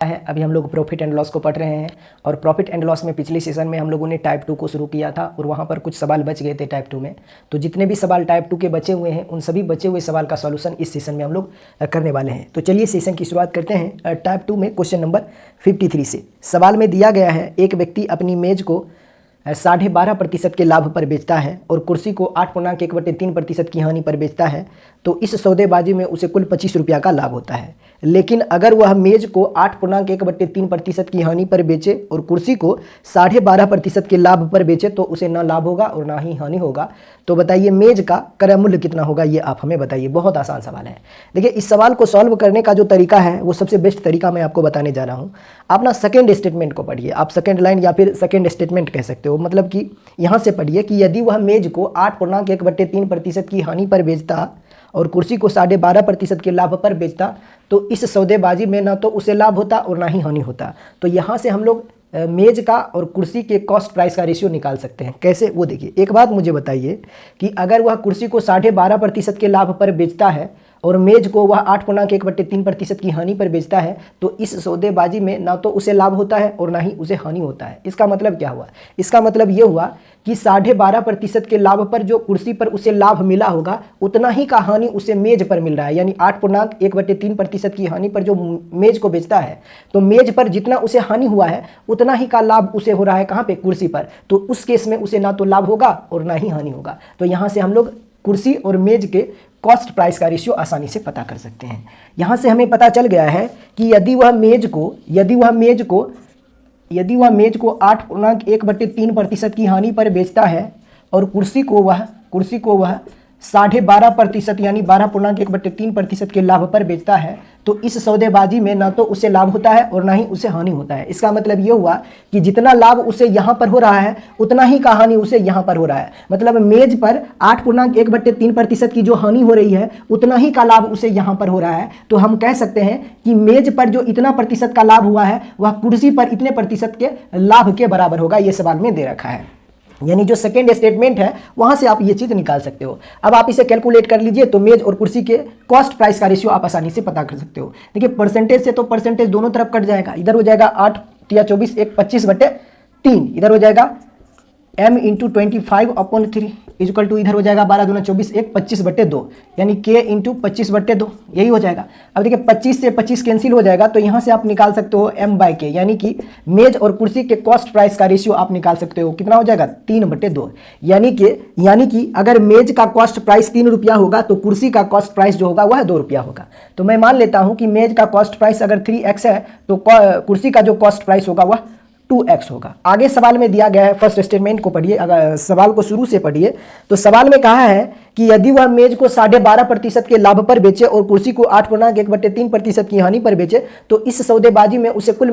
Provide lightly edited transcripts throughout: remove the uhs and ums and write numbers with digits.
है। अभी हम लोग प्रॉफिट एंड लॉस को पढ़ रहे हैं और प्रॉफिट एंड लॉस में पिछले सेशन में हम लोगों ने टाइप 2 को शुरू किया था और वहाँ पर कुछ सवाल बच गए थे टाइप 2 में। तो जितने भी सवाल टाइप 2 के बचे हुए हैं उन सभी बचे हुए सवाल का सॉल्यूशन इस सेशन में हम लोग करने वाले हैं। तो चलिए सेशन की शुरुआत करते हैं टाइप 2 में क्वेश्चन नंबर 53 से। सवाल में दिया गया है एक व्यक्ति अपनी मेज को 12.5% के लाभ पर बेचता है और कुर्सी को 8.1/3% की हानि पर बेचता है, तो इस सौदेबाजी में उसे कुल 25 रुपया का लाभ होता है। लेकिन अगर वह मेज को 8.1/3% की हानि पर बेचे और कुर्सी को 12.5% के लाभ पर बेचे तो उसे ना लाभ होगा और ना ही हानि होगा। तो बताइए मेज का क्रय मूल्य कितना होगा, ये आप हमें बताइए। बहुत आसान सवाल है। देखिए इस सवाल को सॉल्व करने का जो तरीका है वो सबसे बेस्ट तरीका मैं आपको बताने जा रहा हूँ। आप ना सेकेंड स्टेटमेंट को पढ़िए, आप सेकेंड लाइन या फिर सेकेंड स्टेटमेंट कह सकते हो। मतलब कि यहाँ से पढ़िए कि यदि वह मेज को 8.1/3% की हानि पर बेचता और कुर्सी को 12.5% के लाभ पर बेचता तो इस सौदेबाजी में ना तो उसे लाभ होता और ना ही हानि होता। तो यहाँ से हम लोग मेज का और कुर्सी के कॉस्ट प्राइस का रेशियो निकाल सकते हैं। कैसे, वो देखिए। एक बात मुझे बताइए कि अगर वह कुर्सी को 12.5% के लाभ पर बेचता है और मेज को वह 8.1/3% की हानि पर बेचता है तो इस सौदेबाजी में ना तो उसे लाभ होता है और ना ही उसे हानि होता है। इसका मतलब क्या हुआ? इसका मतलब ये हुआ कि 12.5% के लाभ पर जो कुर्सी पर उसे लाभ मिला होगा उतना ही का हानि उसे मेज पर मिल रहा है। यानी 8.1/3% की हानि पर जो मेज को बेचता है तो मेज पर जितना उसे हानि हुआ है उतना ही का लाभ उसे हो रहा है कहाँ पे? कुर्सी पर। तो उस केस में उसे ना तो लाभ होगा और ना ही हानि होगा। तो यहाँ से हम लोग कुर्सी और मेज के कॉस्ट प्राइस का रेशियो आसानी से पता कर सकते हैं। यहाँ से हमें पता चल गया है कि यदि वह मेज को 8.1/3% की हानि पर बेचता है और कुर्सी को वह 12.5% यानी 12.1/3% के लाभ पर बेचता है तो इस सौदेबाजी में ना तो उसे लाभ होता है और ना ही उसे हानि होता है। इसका मतलब ये हुआ कि जितना लाभ उसे यहाँ पर हो रहा है उतना ही का हानि उसे यहाँ पर हो रहा है। मतलब मेज पर 8.1/3% की जो हानि हो रही है उतना ही का लाभ उसे यहाँ पर हो रहा है। तो हम कह सकते हैं कि मेज पर जो इतना प्रतिशत का लाभ हुआ है वह कुर्सी पर इतने प्रतिशत के लाभ के बराबर होगा। ये सवाल में दे रखा है। यानी जो सेकेंड स्टेटमेंट है वहां से आप ये चीज निकाल सकते हो। अब आप इसे कैलकुलेट कर लीजिए तो मेज और कुर्सी के कॉस्ट प्राइस का रेशियो आप आसानी से पता कर सकते हो। देखिए परसेंटेज से तो परसेंटेज दोनों तरफ कट जाएगा। इधर हो जाएगा 8 या 24 1 25/3, इधर हो जाएगा m इंटू 25/3 इक्वल टू इधर हो जाएगा 12 दूना 24 1 25/2 यानी k इंटू 25/2 यही हो जाएगा। अब देखिए 25 से 25 कैंसिल हो जाएगा तो यहाँ से आप निकाल सकते हो m/k यानी कि मेज और कुर्सी के कॉस्ट प्राइस का रेशियो आप निकाल सकते हो। कितना हो जाएगा? 3/2। यानी कि अगर मेज का कॉस्ट प्राइस 3 रुपया होगा तो कुर्सी का कॉस्ट प्राइस जो होगा वह 2 रुपया होगा। तो मैं मान लेता हूँ कि मेज का कॉस्ट प्राइस अगर 3x है तो कुर्सी का जो कॉस्ट प्राइस होगा वह 2x होगा। आगे सवाल में दिया गया है, फर्स्ट स्टेटमेंट को पढ़िए। अगर सवाल को शुरू से पढ़िए तो सवाल में कहा है कि यदि वह मेज को 12.5% के लाभ पर बेचे और कुर्सी को 8.1/3% की हानि पर बेचे तो इस सौदेबाजी में उसे कुल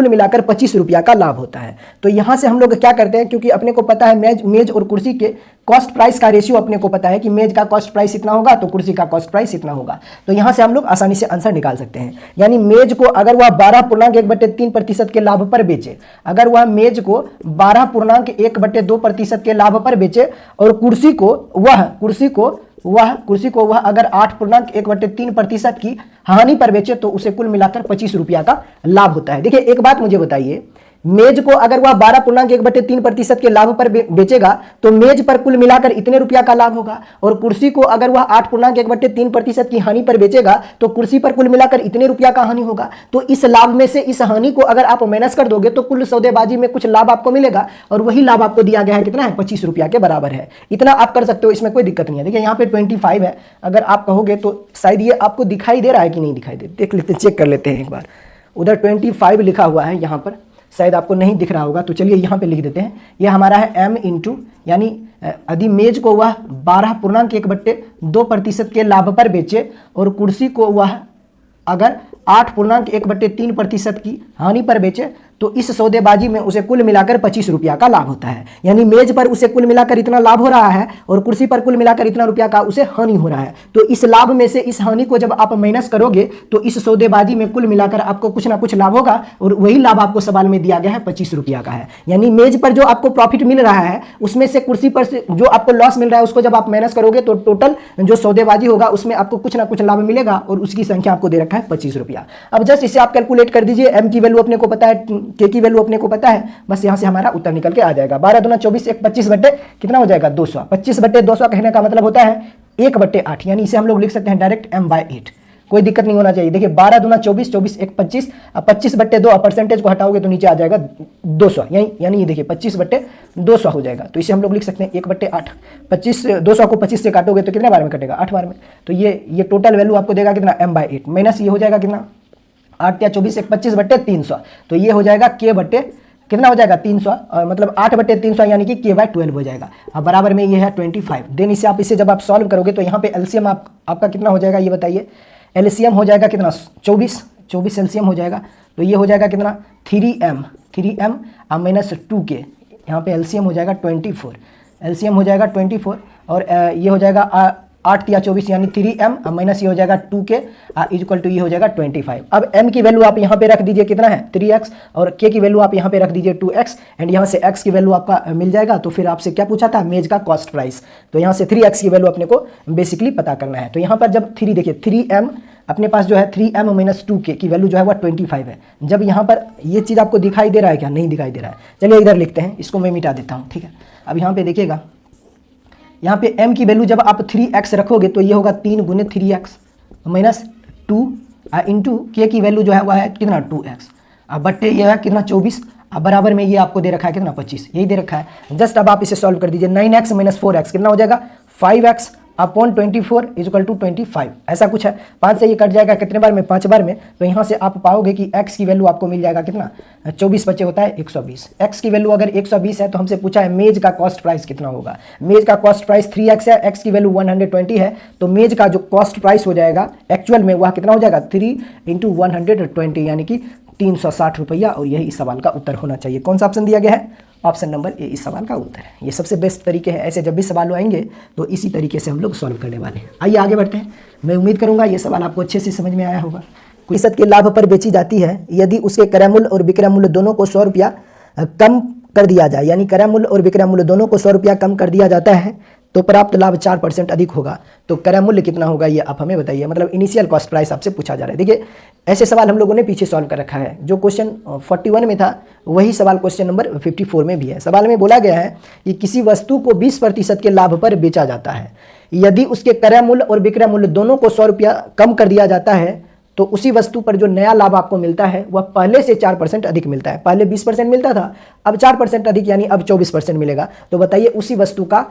मिलाकर 25 रुपया का लाभ होता है। तो यहाँ से हम लोग क्या करते हैं, क्योंकि अपने को पता है मेज और कुर्सी के कॉस्ट प्राइस का रेशियो अपने को पता है कि मेज का कॉस्ट प्राइस इतना होगा तो कुर्सी का कॉस्ट प्राइस इतना होगा। तो यहाँ से हम लोग आसानी से आंसर निकाल सकते हैं। यानी मेज को अगर वह 12.1/3% के लाभ पर बेचे, अगर वह मेज को 12.1/2% के लाभ पर बेचे और कुर्सी को वह अगर 8.1/3% की हानि पर बेचे तो उसे कुल मिलाकर 25 रुपया का लाभ होता है। देखिए एक बात मुझे बताइए, मेज को अगर वह 12.1/3% के लाभ पर बेचेगा तो मेज पर कुल मिलाकर इतने रुपया का लाभ होगा और कुर्सी को अगर वह 8.1/3% की हानि पर बेचेगा तो कुर्सी पर कुल मिलाकर इतने रुपया का हानि होगा। तो इस लाभ में से इस हानि को अगर आप माइनस कर दोगे तो कुल सौदेबाजी में कुछ लाभ आपको मिलेगा और वही लाभ आपको दिया गया है कितना है? 25 रुपया के बराबर है। इतना आप कर सकते हो, इसमें कोई दिक्कत नहीं है। देखिए यहाँ पे 25 है, अगर आप कहोगे तो शायद ये आपको दिखाई दे रहा है कि नहीं दिखाई दे, देख लेते, चेक कर लेते हैं एक बार। उधर 25 लिखा हुआ है, यहाँ पर शायद आपको नहीं दिख रहा होगा, तो चलिए यहाँ पे लिख देते हैं। यह हमारा है m इंटू, यानी यदि मेज को वह 12.1/2% के लाभ पर बेचे और कुर्सी को वह अगर 8.1/3% की हानि पर बेचे तो इस सौदेबाजी में उसे कुल मिलाकर 25 रुपया का लाभ होता है। यानी मेज पर उसे कुल मिलाकर इतना लाभ हो रहा है और कुर्सी पर कुल मिलाकर इतना रुपया का उसे हानि हो रहा है। तो इस लाभ में से इस हानि को जब आप माइनस करोगे तो इस सौदेबाजी में कुल मिलाकर आपको कुछ ना कुछ लाभ होगा और वही लाभ आपको सवाल में दिया गया है 25 रुपया का है। यानी मेज पर जो आपको प्रॉफिट मिल रहा है उसमें से कुर्सी पर से जो आपको लॉस मिल रहा है उसको जब आप माइनस करोगे तो टोटल जो सौदेबाजी होगा उसमें आपको कुछ ना कुछ लाभ मिलेगा और उसकी संख्या आपको दे रखा है 25 रुपया। अब जस्ट इसे आप कैलकुलेट कर दीजिए। एम की वैल्यू अपने को पता है, के की वैल्यू अपने को पता है, बस यहां से हमारा उत्तर निकल के आ जाएगा। 12 दूना 24, 25 बट्टे कितना हो जाएगा 200। 25 बट्टे 200 कहने का मतलब होता है 1/8, यानी इसे हम लोग लिख सकते हैं डायरेक्ट m/8। कोई दिक्कत नहीं होना चाहिए। देखिए 12 दूना 24, 24 1 25, अब 25/2 परसेंटेज को हटाओगे तो नीचे आ जाएगा 200, यानी ये देखिए 25/200 हो जाएगा। तो इसे हम लोग लिख सकते हैं 1/8। 200 को 25 से काटोगे तो कितने बार में कटेगा 8 बार में। तो ये टोटल वैल्यू आपको देगा कितना m/8 माइनस ये हो जाएगा कितना 8 या 24 1 25/300। तो ये हो जाएगा k बट्टे कितना हो जाएगा 300, मतलब 8/300 यानी कि k/12 हो जाएगा। अब बराबर में ये है 25। देन इसे जब आप सॉल्व करोगे तो यहाँ पे एलसीएम आपका कितना हो जाएगा ये बताइए। एलसीएम हो जाएगा कितना 24 एलसीएम हो जाएगा। तो ये हो जाएगा कितना 3m माइनस 2k, यहाँ पे एलसीएम हो जाएगा 24, एलसीएम हो जाएगा 24 और ये हो जाएगा 8 या 24 यानी 3m माइनस ये हो जाएगा 2k इक्वल टू ये हो जाएगा 25। अब m की वैल्यू आप यहाँ पे रख दीजिए कितना है 3x और k की वैल्यू आप यहाँ पे रख दीजिए 2x एंड यहाँ से x की वैल्यू आपका मिल जाएगा। तो फिर आपसे क्या पूछा था मेज का कॉस्ट प्राइस, तो यहाँ से 3x की वैल्यू अपने को बेसिकली पता करना है। तो यहाँ पर जब 3 देखिए 3m अपने पास जो है 3m माइनस 2k की वैल्यू जो है वह 25 है। जब यहाँ पर ये चीज़ आपको दिखाई दे रहा है क्या, नहीं दिखाई दे रहा है, चलिए इधर लिखते हैं, इसको मैं मिटा देता हूँ, ठीक है। अब यहाँ पे देखिएगा, यहाँ पे m की वैल्यू जब आप 3x रखोगे तो ये होगा 3 गुने 3x माइनस 2 इंटू k की वैल्यू जो है वह है कितना 2x, अब बट्टे ये है कितना 24, अब बराबर में ये आपको दे रखा है कितना 25, यही दे रखा है। जस्ट अब आप इसे सॉल्व कर दीजिए। 9x माइनस 4x कितना हो जाएगा 5x अपॉन 24 इक्वल टू 25, ऐसा कुछ है। 5 से ये कट जाएगा कितने बार में 5 बार में। तो यहाँ से आप पाओगे कि x की वैल्यू आपको मिल जाएगा कितना 24 बचे होता है 120। x की वैल्यू अगर 120 है तो हमसे पूछा है मेज का कॉस्ट प्राइस कितना होगा। मेज का कॉस्ट प्राइस 3x है, x की वैल्यू 120 है, तो मेज का जो कॉस्ट प्राइस हो जाएगा एक्चुअल में वह कितना हो जाएगा 3 × 120 यानी कि 360 रुपया। और यही इस सवाल का उत्तर होना चाहिए। कौन सा ऑप्शन दिया गया है, ऑप्शन नंबर ए इस सवाल का उत्तर है। ये सबसे बेस्ट तरीके हैं, ऐसे जब भी सवाल आएंगे तो इसी तरीके से हम लोग सॉल्व करने वाले हैं। आइए आगे बढ़ते हैं। मैं उम्मीद करूंगा ये सवाल आपको अच्छे से समझ में आया होगा। फीसद के लाभ पर बेची जाती है यदि उसके क्रय मूल्य और विक्रय मूल्य दोनों को 100 रुपया कम कर दिया जाए, यानी क्रय मूल्य और विक्रय मूल्य दोनों को 100 रुपया कम कर दिया जाता है तो प्राप्त लाभ 4% अधिक होगा। तो क्रय मूल्य कितना होगा ये आप हमें बताइए, मतलब इनिशियल कॉस्ट प्राइस आपसे पूछा जा रहा है। देखिए ऐसे सवाल हम लोगों ने पीछे सॉल्व कर रखा है। जो क्वेश्चन 41 में था वही सवाल क्वेश्चन नंबर 54 में भी है। सवाल में बोला गया है कि किसी वस्तु को 20% के लाभ पर बेचा जाता है यदि उसके क्रय मूल्य और विक्रय मूल्य दोनों को 100 रुपया कम कर दिया जाता है तो उसी वस्तु पर जो नया लाभ आपको मिलता है वह पहले से 4% अधिक मिलता है। पहले 20% मिलता था, अब 4% अधिक यानी अब 24% मिलेगा। तो बताइए उसी वस्तु का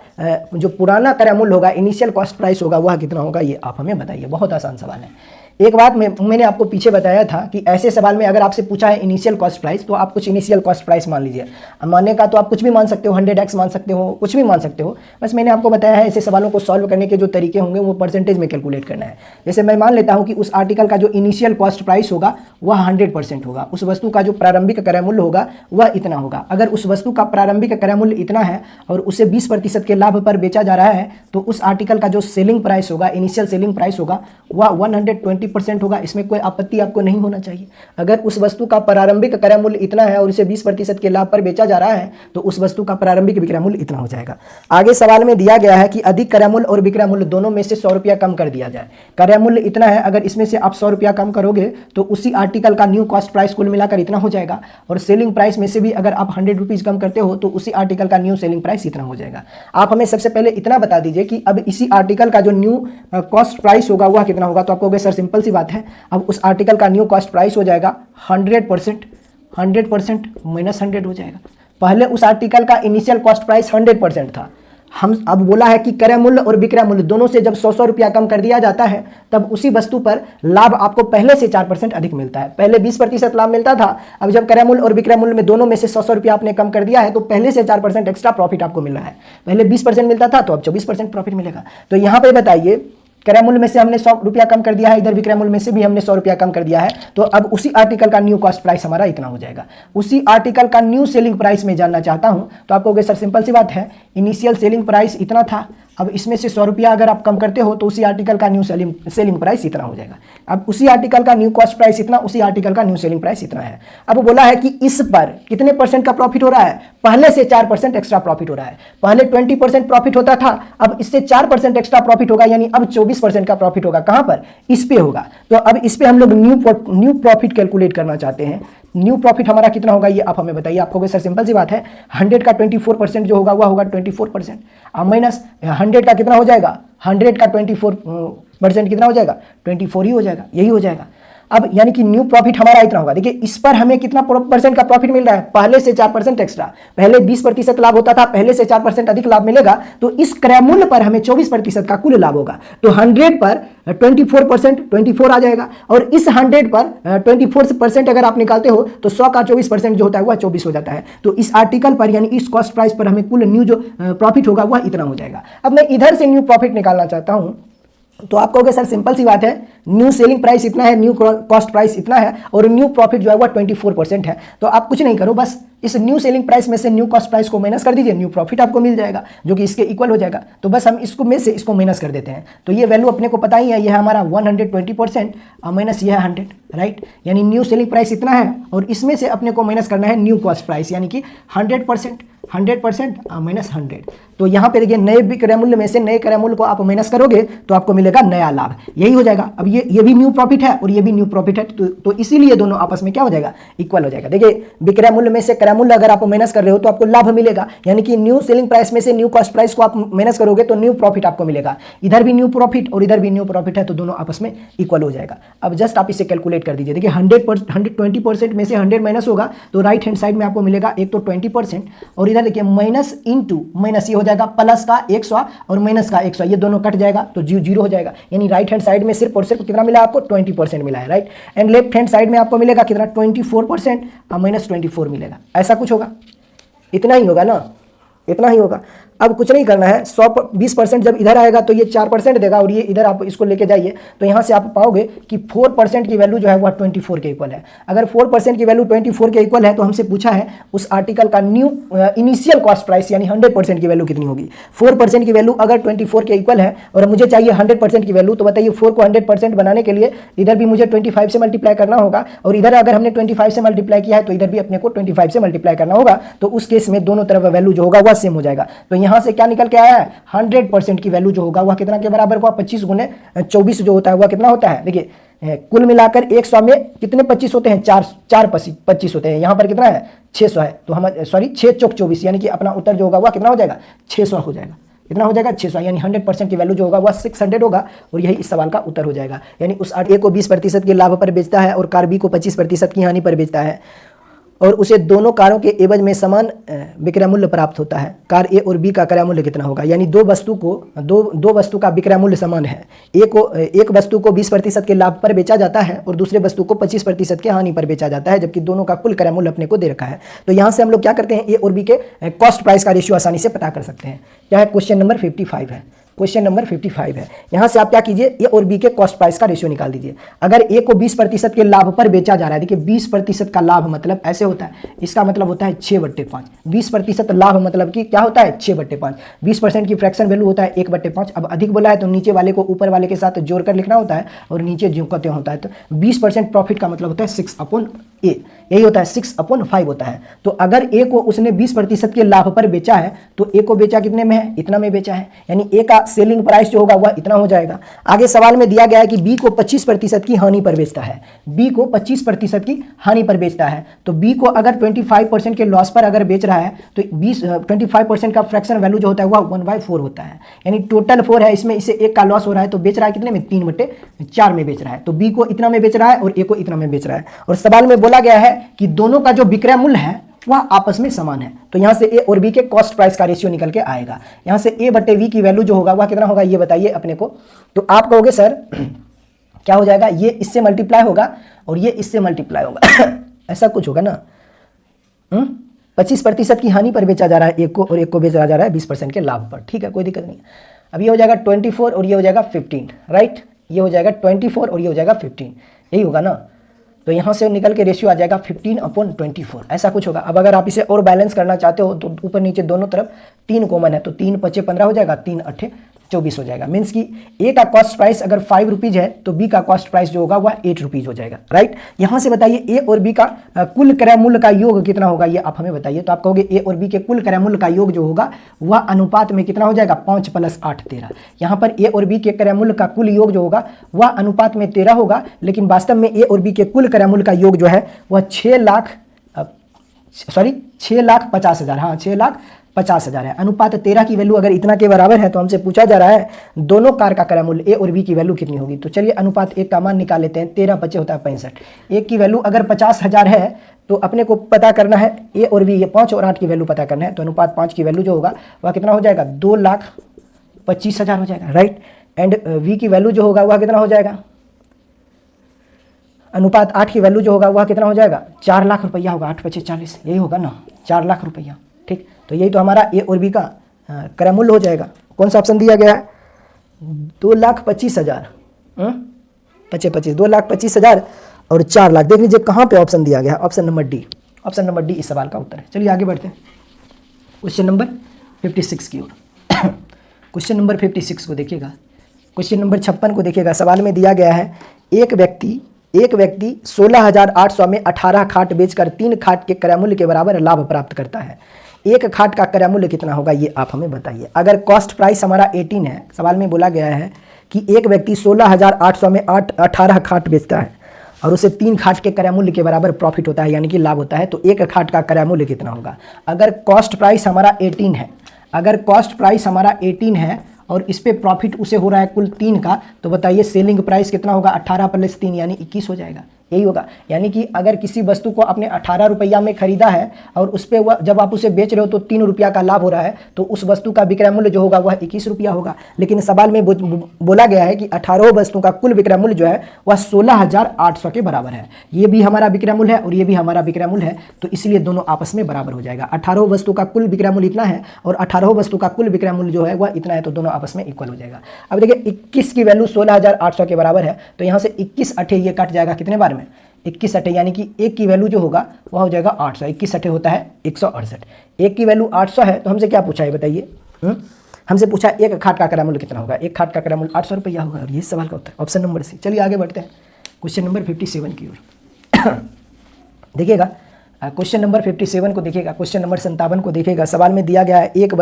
जो पुराना क्रय मूल्य होगा, इनिशियल कॉस्ट प्राइस होगा, वह कितना होगा ये आप हमें बताइए। बहुत आसान सवाल है। एक बात मैंने आपको पीछे बताया था कि ऐसे सवाल में अगर आपसे पूछा है इनिशियल कॉस्ट प्राइस तो आप कुछ इनिशियल कॉस्ट प्राइस मान लीजिए। मानने का तो आप कुछ भी मान सकते हो, 100x मान सकते हो, कुछ भी मान सकते हो। बस मैंने आपको बताया है ऐसे सवालों को सॉल्व करने के जो तरीके होंगे वो परसेंटेज में कैलकुलेट करना है। जैसे मैं मान लेता हूँ कि उस आर्टिकल का जो इनिशियल कॉस्ट प्राइस होगा वह 100% होगा, उस वस्तु का जो प्रारंभिक क्रय मूल्य होगा वह इतना होगा। अगर उस वस्तु का प्रारंभिक क्रय मूल्य इतना है और उसे 20% के लाभ पर बेचा जा रहा है तो उस आर्टिकल का जो सेलिंग प्राइस होगा, इनिशियल सेलिंग प्राइस होगा, वह 120% होगा। इसमें कोई आपत्ति आपको नहीं होना चाहिए। अगर उस वस्तु का प्रारंभिक क्रय मूल्य इतना है और उसे 20% के लाभ पर बेचा जा रहा है तो उस वस्तु का प्रारंभिक विक्रय मूल्य इतना हो जाएगा। आगे सवाल में दिया गया है कि अधिक क्रय मूल्य और विक्रय मूल्य दोनों में से 100 रुपया कम कर दिया जाए। क्रय मूल्य इतना है, अगर इसमें से आप 100 रुपया कम करोगे तो उसी आर्टिकल का न्यू कॉस्ट प्राइस कुल मिलाकर इतना हो जाएगा, और सेलिंग प्राइस में से भी अगर आप 100 रुपीज कम करते हो तो उसी आर्टिकल का न्यू सेलिंग प्राइस इतना हो जाएगा। आप हमें सबसे पहले इतना बता दीजिए कि अब इसी आर्टिकल का जो न्यू कॉस्ट प्राइस होगा वह कितना होगा। तो आपको कहोगे सर सिंपल सी बात है, अब उस आर्टिकल का न्यू कॉस्ट प्राइस हो जाएगा 100% माइनस 100 हो जाएगा। पहले उस आर्टिकल का इनिशियल कॉस्ट प्राइस 100% था। हम अब बोला है कि क्रय मूल्य और विक्रय मूल्य दोनों से जब 100 रुपया कम कर दिया जाता है तब उसी वस्तु पर लाभ आपको पहले से 4% अधिक मिलता है। पहले 20% लाभ मिलता था, अब जब क्रय मूल्य और विक्रय मूल्य में दोनों में से 100 रुपया आपने कम कर दिया है तो पहले से 4% एक्स्ट्रा प्रॉफिट आपको मिल रहा है। पहले 20% मिलता था तो अब 24% प्रॉफिट मिलेगा। तो यहाँ पे बताइए क्रय मूल्य में से हमने 100 रुपया कम कर दिया है, इधर भी क्रय मूल्य में से भी हमने 100 रुपया कम कर दिया है। तो अब उसी आर्टिकल का न्यू कॉस्ट प्राइस हमारा इतना हो जाएगा। उसी आर्टिकल का न्यू सेलिंग प्राइस में जानना चाहता हूं तो आपको सर सिंपल सी बात है, इनिशियल सेलिंग प्राइस इतना था, अब इसमें से 100 रुपया अगर आप कम करते हो तो उसी आर्टिकल का न्यू सेलिंग प्राइस इतना हो जाएगा। अब उसी आर्टिकल का न्यू कॉस्ट प्राइस इतना, उसी आर्टिकल का न्यू सेलिंग प्राइस इतना है। अब बोला है कि इस पर कितने % का प्रॉफिट हो रहा है, पहले से 4% एक्स्ट्रा प्रॉफिट हो रहा है। पहले 20% प्रॉफिट होता था, अब इससे 4% एक्स्ट्रा प्रॉफिट होगा, यानी अब 24% का प्रॉफिट होगा। कहां पर? इस पे होगा। तो अब इस पे हम लोग न्यू प्रॉफिट कैलकुलेट करना चाहते हैं। न्यू प्रॉफिट हमारा कितना होगा ये आप हमें बताइए। आपको सर सिंपल सी बात है, 100 का 24% जो होगा वह होगा 24%, अब माइनस 100 का कितना हो जाएगा, 100 का 24% कितना हो जाएगा, 24 ही हो जाएगा, यही हो जाएगा। अब यानी कि न्यू प्रॉफिट हमारा इतना होगा। देखिए इस पर हमें कितना % का प्रॉफिट मिल रहा है, पहले से 4% एक्स्ट्रा। पहले 20% लाभ होता था, पहले से 4% अधिक लाभ मिलेगा, तो इस क्रय मूल्य पर हमें 24% का कुल लाभ होगा। तो 100 पर 24% 24 आ जाएगा, और इस 100 पर 24% अगर आप निकालते हो तो 100 का 24% जो होता है वह 24 हो जाता है। तो इस आर्टिकल पर यानी इस कॉस्ट प्राइस पर हमें कुल न्यू जो प्रॉफिट होगा वह इतना हो जाएगा। अब मैं इधर से न्यू प्रॉफिट निकालना चाहता हूं तो आप कहोगे सर सिंपल सी बात है, न्यू सेलिंग प्राइस इतना है, न्यू कॉस्ट प्राइस इतना है, और न्यू प्रॉफिट जो है वो 24% है। तो आप कुछ नहीं करो, बस इस न्यू सेलिंग प्राइस में से न्यू कॉस्ट प्राइस को माइनस कर दीजिए, न्यू प्रॉफिट आपको मिल जाएगा जो कि इसके इक्वल हो जाएगा। तो बस हम इसको में से इसको माइनस कर देते हैं। तो ये वैल्यू अपने को पता ही है, ये है हमारा 120% माइनस ये है 100, राइट। यानी न्यू सेलिंग प्राइस इतना है और इसमें से अपने को माइनस करना है न्यू कॉस्ट प्राइस, यानी कि 100% माइनस 100। तो यहाँ पे देखिए नए क्रय मूल्य में से नए क्रय मूल्य को आप माइनस करोगे तो आपको मिलेगा नया लाभ, यही हो जाएगा। अब ये भी न्यू प्रॉफिट है और ये भी न्यू प्रॉफिट है, तो इसीलिए दोनों आपस में क्या हो जाएगा, इक्वल हो जाएगा। देखिए विक्रय मूल्य में से क्रय मूल्य अगर आप माइनस कर रहे हो तो आपको लाभ मिलेगा, यानी कि न्यू सेलिंग प्राइस में से न्यू कॉस्ट प्राइस को आप माइनस करोगे तो न्यू प्रॉफिट आपको मिलेगा। इधर भी न्यू प्रॉफिट और इधर भी न्यू प्रॉफिट है, तो दोनों आपस में इक्वल हो जाएगा। अब जस्ट आप इसे कैलकुलेट कर दीजिए। देखिए 120% में से 100 माइनस होगा तो राइट हैंड साइड में आपको मिलेगा एक तो 20%, और इधर देखिए माइनस इंटू माइनस ये हो जाएगा प्लस का 100 और माइनस का 100, ये दोनों कट जाएगा तो 0 हो जाएगा। यानी राइट हैंड साइड में सिर्फ और सिर्फ कितना मिला आपको, 20% मिला है, right. And left hand side में आपको मिलेगा कितना, 24% और माइनस 24 मिलेगा। ऐसा कुछ होगा, इतना ही होगा ना, इतना ही होगा। अब कुछ नहीं करना है, 20% जब इधर आएगा तो ये 4% देगा, और ये इधर आप इसको लेके जाइए तो यहाँ से आप पाओगे कि 4% की वैल्यू जो है वह 24 के इक्वल है। अगर 4% की वैल्यू 24 के इक्वल है तो हमसे पूछा है उस आर्टिकल का न्यू इनिशियल कॉस्ट प्राइस यानी 100% की वैल्यू कितनी होगी। 4% की वैल्यू अगर 24 के इक्वल है और मुझे चाहिए 100% की वैल्यू, तो बताइए 4 को 100% बनाने के लिए इधर भी मुझे 25 से मल्टीप्लाई करना होगा, और इधर अगर हमने 25 से मल्टीप्लाई किया है तो इधर भी अपने को 25 से मल्टीप्लाई करना होगा। तो उस केस में दोनों तरफ वैल्यू जो होगा वह सेम हो जाएगा। तो यहाँ से क्या निकल के आया है, 100% की वैल्यू जो होगा वह कितना के बराबर हुआ, 25 गुने 24 जो होता है वह कितना होता है। देखिए कुल मिलाकर 100 में कितने 25 होते हैं, 4 25 होते हैं। यहाँ पर कितना है, 600 है। तो हम 6 चौक 24, यानी कि अपना उत्तर जो होगा वह कितना हो जाएगा, 600 हो जाएगा। कितना हो जाएगा, 600, यानी 100% की वैल्यू जो होगा वह 600 होगा, और यही इस सवाल का उत्तर हो जाएगा। यानी उस ए को 20% के लाभ पर बेचता है और कार बी को 25% की हानि पर बेचता है, और उसे दोनों कारों के एवज में समान विक्रय मूल्य प्राप्त होता है। कार ए और बी का क्रय मूल्य कितना होगा, यानी दो वस्तु का विक्रय मूल्य समान है। एक वस्तु को 20% के लाभ पर बेचा जाता है और दूसरे वस्तु को 25% की हानि पर बेचा जाता है, जबकि दोनों का कुल क्रय मूल्य अपने को दे रखा है। तो यहाँ से हम लोग क्या करते हैं, ए और बी के कॉस्ट प्राइस का रेशियो आसानी से पता कर सकते हैं। क्या है, क्वेश्चन नंबर 55 है। क्वेश्चन नंबर 55 है। यहाँ से आप क्या कीजिए, ए और बी के कॉस्ट प्राइस का रेशियो निकाल दीजिए। अगर ए को 20% के लाभ पर बेचा जा रहा है, देखिए 20% का लाभ मतलब ऐसे होता है, इसका मतलब होता है 6/5। 20% लाभ मतलब कि क्या होता है, 6/5। 20% की फ्रैक्शन वैल्यू होता है 1/5। अब अधिक बोला है तो नीचे वाले को ऊपर वाले के साथ जोड़कर लिखना होता है, और नीचे ज्यों का त्यों होता है। तो 20% प्रॉफिट का मतलब होता है 6/A, यही होता है, 6/5 होता है। तो अगर ए को उसने 20% के लाभ पर बेचा है तो ए को बेचा कितने में है, इतना में बेचा है, यानी ए का सेलिंग प्राइस जो होगा वह इतना हो जाएगा। आगे सवाल में दिया गया है कि बी को 25% की हानि पर बेचता है। बी को 25% की हानि पर बेचता है, तो बी को अगर 25% के लॉस पर अगर बेच रहा है तो 25% का फ्रैक्शन वैल्यू जो होता है वह 1/4 होता है, यानी टोटल 4 है, इसमें इसे 1 का लॉस हो रहा है, तो बेच रहा है कितने में, 3/4 में बेच रहा है। तो बी को इतना में बेच रहा है और ए को इतना में बेच रहा है। और सवाल में बोला गया है कि दोनों का जो विक्रय मूल्य है वह आपस में समान है। तो यहां से ए और बी के कॉस्ट प्राइस का रेशियो निकल के आएगा। यहां से A/V की वैल्यू जो होगा वह कितना होगा, ये बताइए अपने को। तो आप कहोगे सर क्या हो जाएगा, ये इससे मल्टीप्लाई होगा और ये इससे मल्टीप्लाई होगा ऐसा कुछ होगा ना। 25% की हानि पर बेचा जा रहा है एक को, और एक को बेचा जा रहा है 20% के लाभ पर। ठीक है, कोई दिक्कत नहीं। अब ये हो जाएगा 24 और ये हो जाएगा 15, राइट। ये हो जाएगा 24 और ये हो जाएगा 15, यही होगा ना। तो यहाँ से निकल के रेशियो आ जाएगा 15/24, ऐसा कुछ होगा। अब अगर आप इसे और बैलेंस करना चाहते हो तो ऊपर नीचे दोनों तरफ 3 कॉमन है, तो 3 × 5 = 15 हो जाएगा, 3 × 8 = 24 हो जाएगा। मीन्स कि ए का कॉस्ट प्राइस अगर 5 रुपीज़ है तो बी का कॉस्ट प्राइस जो होगा वह 8 रुपीज़ हो जाएगा, राइट। यहाँ से बताइए ए और बी का कुल क्रय मूल्य का योग कितना होगा, ये आप हमें बताइए। तो आप कहोगे ए और बी के कुल क्रय मूल्य का योग जो होगा वह अनुपात में कितना हो जाएगा, 5 + 8 13। यहाँ पर ए और बी के क्रय मूल्य का कुल योग जो होगा वह अनुपात में 13 होगा, लेकिन वास्तव में ए और बी के कुल क्रय मूल्य का योग जो है वह 6,50,000, हाँ 6,50,000 है। अनुपात 13 की वैल्यू अगर इतना के बराबर है तो हमसे पूछा जा रहा है दोनों कार का क्रय मूल्य ए और बी की वैल्यू कितनी होगी। तो चलिए अनुपात 1 का मान निकाल लेते हैं। 13 × 5 होता है 65। एक की वैल्यू अगर 50,000 है तो अपने को पता करना है ए और बी, ये 5 और 8 की वैल्यू पता करना है। तो अनुपात 5 की वैल्यू जो होगा वह कितना हो जाएगा, 2,25,000 हो जाएगा, राइट। एंड वी की वैल्यू जो होगा वह कितना हो जाएगा, अनुपात 8 की वैल्यू जो होगा वह कितना हो जाएगा, 4 लाख रुपया होगा। 8 × 5 = 40, यही होगा ना, 4 लाख रुपया, ठीक। तो यही तो हमारा ए और बी का क्रय मूल्य हो जाएगा। कौन सा ऑप्शन दिया गया है, 2,25,000, 25, 2,25,000 और 4 लाख। देख लीजिए कहाँ पे ऑप्शन दिया गया है, option number D. Option number D इस सवाल का उत्तर है। चलिए आगे बढ़ते हैं क्वेश्चन नंबर 56 की ओर। क्वेश्चन नंबर 56 को देखिएगा, क्वेश्चन नंबर 56 को देखिएगा। सवाल में दिया गया है एक व्यक्ति 16,800 में 18 खाट बेचकर 3 खाट के क्रय मूल्य के बराबर लाभ प्राप्त करता है। एक खाट का क्रय मूल्य कितना होगा, ये आप हमें बताइए। अगर कॉस्ट प्राइस हमारा 18 है, सवाल में बोला गया है कि एक व्यक्ति 16,800 में 18 खाट बेचता है और उसे 3 खाट के क्रय मूल्य के बराबर प्रॉफिट होता है, यानी कि लाभ होता है। तो एक खाट का क्रय मूल्य कितना होगा। अगर कॉस्ट प्राइस हमारा 18 है, अगर कॉस्ट प्राइस हमारा 18 है और इस पे प्रॉफिट उसे हो रहा है कुल 3 का, तो बताइए सेलिंग प्राइस कितना होगा, 18 + 3 यानी 21 हो जाएगा, यही होगा। यानी कि अगर किसी वस्तु को आपने 18 रुपया में खरीदा है और उस पर वह जब आप उसे बेच रहे हो तो 3 रुपया का लाभ हो रहा है, तो उस वस्तु का विक्रय मूल्य जो होगा वह 21 रुपया होगा। लेकिन सवाल में बोला गया है कि 18 वस्तु का कुल विक्रय मूल्य जो है वह 16,800 के बराबर है। ये भी हमारा विक्रय मूल्य है और ये भी हमारा विक्रय मूल्य है, तो इसलिए दोनों आपस में बराबर हो जाएगा। 18 वस्तु का कुल विक्रय मूल्य इतना है और 18 वस्तु का कुल विक्रय मूल्य जो है वह इतना है, तो दोनों आपस में इक्वल हो जाएगा। अब देखिए 21 की वैल्यू 16,800 के बराबर है, तो यहाँ से 21 8 ये कट जाएगा कितने बार में, 21 8, यानी कि एक की वैल्यू जो होगा वह हो जाएगा 800। 21 8 होता है 168। एक की वैल्यू 800 है, तो हमसे क्या पूछा है बताइए, हमसे पूछा एक खाट का क्रय मूल्य कितना होगा। एक खाट का क्रय मूल्य 800 रुपया होगा और ये सवाल का उत्तर ऑप्शन नंबर सी। चलिए आगे बढ़ते हैं क्वेश्चन नंबर 57 की ओर। देखिएगा क्वेश्चन नंबर 57 को देखिएगा, क्वेश्चन नंबर 57 को देखिएगा। सवाल में दिया गया है एक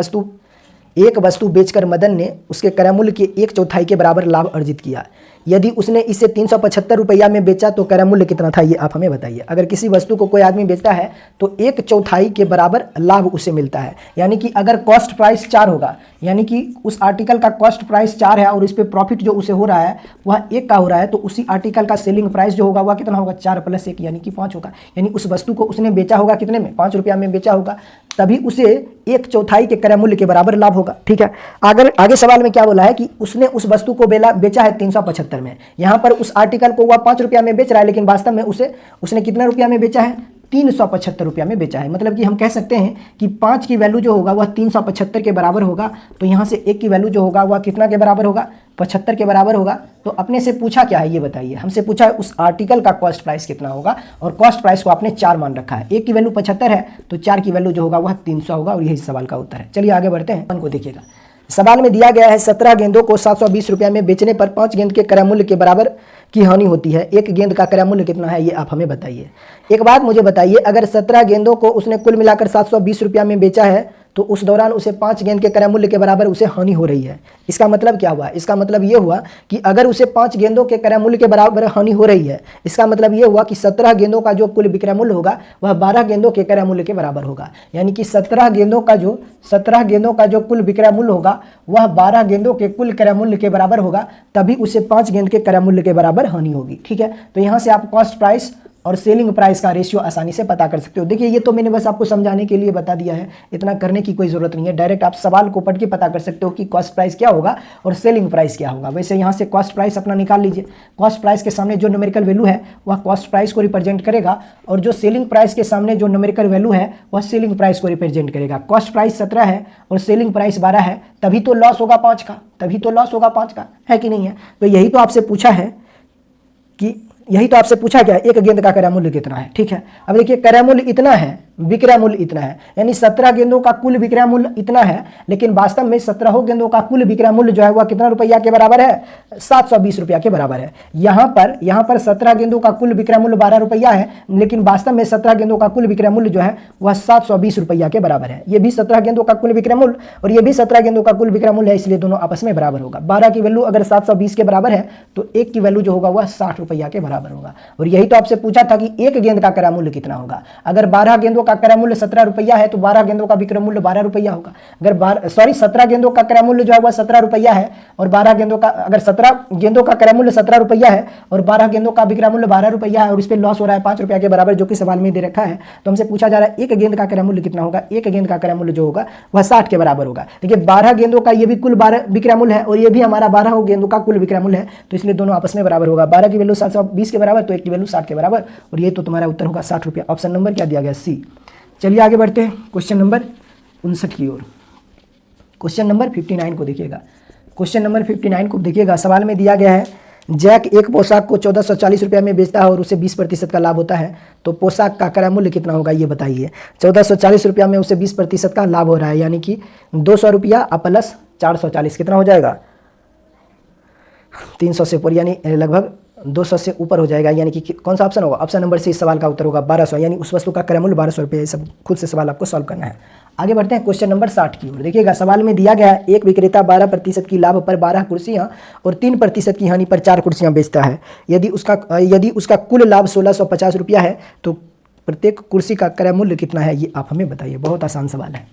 वस्तु बेचकर मदन ने उसके क्रय मूल्य के 1/4 के बराबर लाभ अर्जित किया। यदि उसने इसे 375 रुपया में बेचा तो क्रय मूल्य कितना था, ये आप हमें बताइए। अगर किसी वस्तु को कोई आदमी बेचता है तो 1/4 के बराबर लाभ उसे मिलता है। यानी कि अगर कॉस्ट प्राइस 4 होगा, यानी कि उस आर्टिकल का कॉस्ट प्राइस 4 है और इस पर प्रॉफिट जो उसे हो रहा है वह 1 का हो रहा है, तो उसी आर्टिकल का सेलिंग प्राइस जो होगा वह कितना होगा, 4 + 1 यानी कि 5 होगा। यानी उस वस्तु को उसने बेचा होगा कितने में, 5 रुपया में बेचा होगा, तभी उसे 1/4 के क्रय मूल्य के बराबर लाभ होगा। ठीक है, अगर आगे सवाल में क्या बोला है कि उसने उस वस्तु को बेचा है 375 में। यहाँ पर उस आर्टिकल को वह 5 रुपया में बेच रहा है, लेकिन वास्तव में उसने कितने रुपया में बेचा है, 375 रुपया में बेचा है। मतलब कि हम कह सकते हैं कि 5 की वैल्यू जो होगा वह 375 के बराबर होगा, तो यहाँ से 1 की वैल्यू जो होगा वह कितना के बराबर होगा, 75 के बराबर होगा। तो अपने से पूछा क्या है ये बताइए, हमसे पूछा है उस आर्टिकल का कॉस्ट प्राइस कितना होगा और कॉस्ट प्राइस को आपने 4 मान रखा है। 1 की वैल्यू 75 है तो 4 की वैल्यू जो होगा वह 300 होगा और यही सवाल का उत्तर है। चलिए आगे बढ़ते हैं, को देखिएगा। सवाल में दिया गया है 17 गेंदों को 720 रुपया में बेचने पर 5 गेंद के क्रय मूल्य के बराबर की हानि होती है। एक गेंद का क्रय मूल्य कितना है, ये आप हमें बताइए। एक बात मुझे बताइए, अगर 17 गेंदों को उसने कुल मिलाकर 720 रुपया में बेचा है तो उस दौरान उसे 5 गेंद के क्रय मूल्य के बराबर उसे हानि हो रही है। इसका मतलब क्या हुआ, इसका मतलब ये हुआ कि अगर उसे 5 गेंदों के क्रय मूल्य के बराबर हानि हो रही है, इसका मतलब ये हुआ कि 17 गेंदों का जो कुल विक्रय मूल्य होगा वह 12 गेंदों के क्रय मूल्य के बराबर होगा। यानी कि 17 गेंदों का जो कुल विक्रय मूल्य होगा वह 12 गेंदों के कुल क्रय मूल्य के बराबर होगा, तभी उसे 5 गेंद के क्रय मूल्य के बराबर हानि होगी। ठीक है, तो यहाँ से आप कॉस्ट प्राइस और सेलिंग प्राइस का रेशियो आसानी से पता कर सकते हो। देखिए ये तो मैंने बस आपको समझाने के लिए बता दिया है, इतना करने की कोई ज़रूरत नहीं है। डायरेक्ट आप सवाल को पढ़ के पता कर सकते हो कि कॉस्ट प्राइस क्या होगा और सेलिंग प्राइस क्या होगा। वैसे यहाँ से कॉस्ट प्राइस अपना निकाल लीजिए। कॉस्ट प्राइस के सामने जो न्यूमेरिकल वैल्यू है वह कॉस्ट प्राइस को रिप्रेजेंट करेगा, और जो सेलिंग प्राइस के सामने जो न्यूमेरिकल वैल्यू है वह सेलिंग प्राइस को रिप्रेजेंट करेगा। कॉस्ट प्राइस 17 है और सेलिंग प्राइस 12 है, तभी तो लॉस होगा 5 का, तभी तो लॉस होगा 5 का, है कि नहीं है। तो यही तो आपसे पूछा है कि क्या एक गेंद का क्रय मूल्य कितना है। ठीक है, अब देखिए क्रय मूल्य इतना है, विक्रय मूल्य इतना है, यानी 17 गेंदों का कुल विक्रय मूल्य इतना है, लेकिन वास्तव में 17 गेंदों का कुल विक्रय मूल्य जो है वह कितना रुपया के बराबर है, 720 रुपया के बराबर है। यहाँ पर 17 गेंदों का कुल विक्रय मूल्य 12 रुपया है, लेकिन वास्तव में 17 गेंदों का कुल विक्रय मूल्य जो है वह 720 रुपया के बराबर है। ये भी 17 गेंदों का कुल विक्रय मूल्य और ये भी 17 गेंदों का कुल विक्रय मूल्य है, इसलिए दोनों आपस में बराबर होगा। 12 की वैल्यू अगर 720 के बराबर है तो एक की वैल्यू जो होगा वह 60 रुपया के बराबर होगा। और यही तो आपसे पूछा था कि एक गेंद का क्रय मूल्य कितना होगा। अगर 12 गेंदों का क्रय मूल्य 17 रुपया है तो 12 गेंदों का विक्रय मूल्य 12 रुपया होगा। अगर 17 गेंदों का क्रय मूल्य जो है वह 17 रुपया है और 12 गेंदों का, अगर 17 गेंदों का क्रय मूल्य 17 रुपया है और 12 गेंदों का विक्रय मूल्य 12 रुपया है और इस पे लॉस हो रहा है 5 रुपया के बराबर, जो कि सवाल में दे रखा है, तो हमसे पूछा जा रहा है एक गेंद का क्रय मूल्य कितना होगा। एक गेंद का क्रय मूल्य जो होगा वह 60 के बराबर होगा। देखिए 12 गेंदों का ये भी कुल 12 विक्रय मूल्य है और ये भी हमारा 12 गेंदों का कुल विक्रय मूल्य है, तो इसलिए दोनों आपस में बराबर होगा। 12 की वैल्यू 720 के बराबर तो एक की वैल्यू 60 के बराबर, और ये तो तुम्हारा उत्तर होगा 60 रुपया। ऑप्शन नंबर क्या दिया गया, सी। चलिए आगे बढ़ते हैं क्वेश्चन नंबर 59 की ओर। क्वेश्चन नंबर 59 को देखिएगा। क्वेश्चन नंबर 59 को देखिएगा। सवाल में दिया गया है जैक एक पोशाक को 1440 रुपया में बेचता है और उसे 20% का लाभ होता है, तो पोशाक का क्रय मूल्य कितना होगा ये बताइए। 1440 रुपया में उसे 20% का लाभ हो रहा है, यानी कि 200 रुपया प्लस 440 कितना हो जाएगा, 300 से ऊपर, यानी लगभग 200 से ऊपर हो जाएगा। यानी कि कौन सा ऑप्शन होगा, ऑप्शन नंबर सी इस सवाल का उत्तर होगा 1200, यानी उस वस्तु का क्रय मूल्य 1200 रुपये। ये सब खुद से सवाल आपको सॉल्व करना है। आगे बढ़ते हैं क्वेश्चन नंबर 60 की ओर। देखिएगा सवाल में दिया गया है एक विक्रेता 12% की लाभ पर 12 कुर्सियां और 3% की हानि पर 4 कुर्सियां बेचता है। यदि उसका कुल लाभ 1650 रुपया है तो प्रत्येक कुर्सी का क्रय मूल्य कितना है, ये आप हमें बताइए। बहुत आसान सवाल है।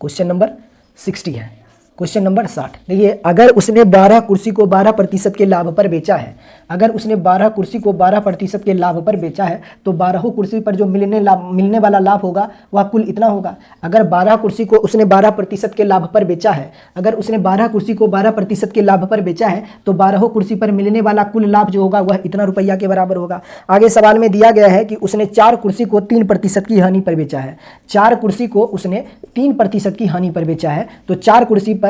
क्वेश्चन नंबर 60 है। क्वेश्चन नंबर 60 देखिए, अगर उसने 12 कुर्सी को 12% के लाभ पर बेचा है, अगर उसने 12 कुर्सी को 12% के लाभ पर बेचा है तो 12 कुर्सी पर जो मिलने वाला लाभ होगा वह कुल इतना होगा। अगर 12 कुर्सी को उसने 12% के लाभ पर बेचा है, अगर उसने 12 कुर्सी को 12% के लाभ पर बेचा है तो 12 कुर्सी पर मिलने वाला कुल लाभ जो होगा वह इतना रुपया के बराबर होगा। आगे सवाल में दिया गया है कि उसने 4 कुर्सी को 3% की हानि पर बेचा है। 4 कुर्सी को उसने 3% की हानि पर बेचा है, तो 4 कुर्सी पर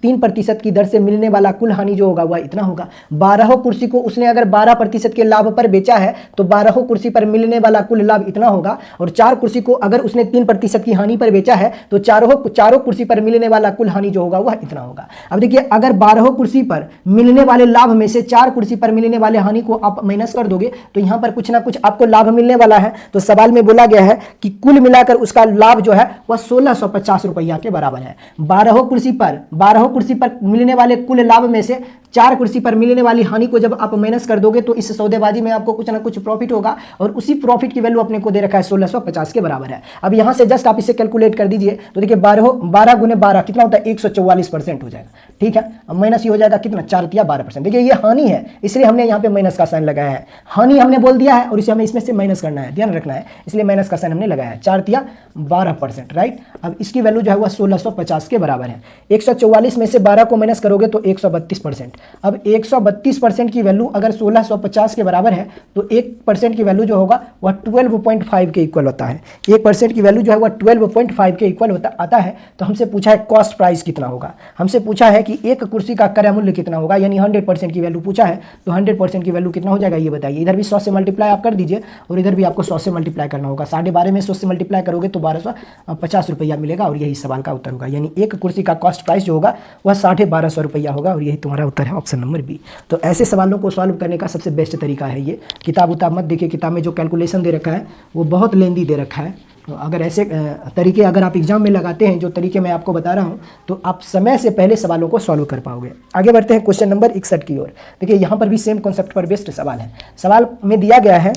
3% की दर से मिलने वाला कुल हानि जो होगा वह इतना होगा। 12 कुर्सी को उसने अगर 12% के लाभ पर बेचा है तो 12 कुर्सी पर मिलने वाला कुल लाभ इतना होगा, और 4 कुर्सी को अगर उसने 3% की हानि पर बेचा है तो चारों कुर्सी पर मिलने वाला कुल हानि जो होगा वह इतना होगा। अब देखिए अगर 12 कुर्सी पर मिलने वाले लाभ में से 4 कुर्सी पर मिलने वाले हानि को आप माइनस कर दोगे तो यहां पर कुछ ना कुछ आपको लाभ मिलने वाला है। तो सवाल में बोला गया है कि कुल मिलाकर उसका लाभ जो है वह 1650 रुपया के बराबर है। 12 कुर्सी पर मिलने वाले कुल लाभ में से 4 कुर्सी पर मिलने वाली हानि को जब आप माइनस कर दोगे तो इस सौदेबाजी में आपको कुछ ना कुछ प्रॉफिट होगा, और उसी प्रॉफिट की वैल्यू अपने को दे रखा है 1650 के बराबर है। अब यहां से जस्ट आप इसे कैलकुलेट कर दीजिए तो देखिए 12 गुने 12 कितना होता है, 144% हो जाएगा। ठीक है, अब माइनस ये हो जाएगा कितना, 4 या 12%। देखिए ये हानि है, इसलिए हमने यहाँ पे माइनस का साइन लगाया है। हानि हमने बोल दिया है और इसे हमें इसमें से माइनस करना है, ध्यान रखना है, इसलिए माइनस का साइन हमने लगाया है। 4 या 12%, राइट। अब इसकी वैल्यू जो है वह 1650 के बराबर है। 144 में से 12 को माइनस करोगे तो 132%। अब 132% की वैल्यू अगर 1650 के बराबर है तो 1% की वैल्यू जो होगा वह 12.5 के इक्वल होता है। 1% की वैल्यू जो है वह 12.5 के इक्वल आता है। तो हमसे पूछा है कॉस्ट प्राइस कितना होगा, हमसे पूछा है कि एक कुर्सी का क्रय मूल्य कितना होगा, यानी 100% की वैल्यू पूछा है, तो 100% की वैल्यू कितना हो जाएगा ये बताइए। इधर भी 100 से मल्टीप्लाई आप कर दीजिए और इधर भी आपको 100 से मल्टीप्लाई करना होगा। 12.5 में 100 से मल्टीप्लाई करोगे तो 1250 रुपया मिलेगा, और यही सवाल का उत्तर होगा। यानी एक कुर्सी का कॉस्ट प्राइस जो होगा वह 1250 रुपया होगा, और यही तुम्हारा उत्तर है ऑप्शन नंबर बी। तो ऐसे सवालों को सॉल्व करने का सबसे बेस्ट तरीका है ये। किताब उताब मत देखिए, किताब में जो कैलकुलेशन दे रखा है वो बहुत लेंदी दे रखा है। तो अगर ऐसे तरीके अगर आप एग्जाम में लगाते हैं, जो तरीके मैं आपको बता रहा हूं, तो आप समय से पहले सवालों को सॉल्व कर पाओगे। आगे बढ़ते हैं क्वेश्चन नंबर 61 की ओर। देखिए यहाँ पर भी सेम कॉन्सेप्ट पर बेस्ड सवाल है। सवाल में दिया गया है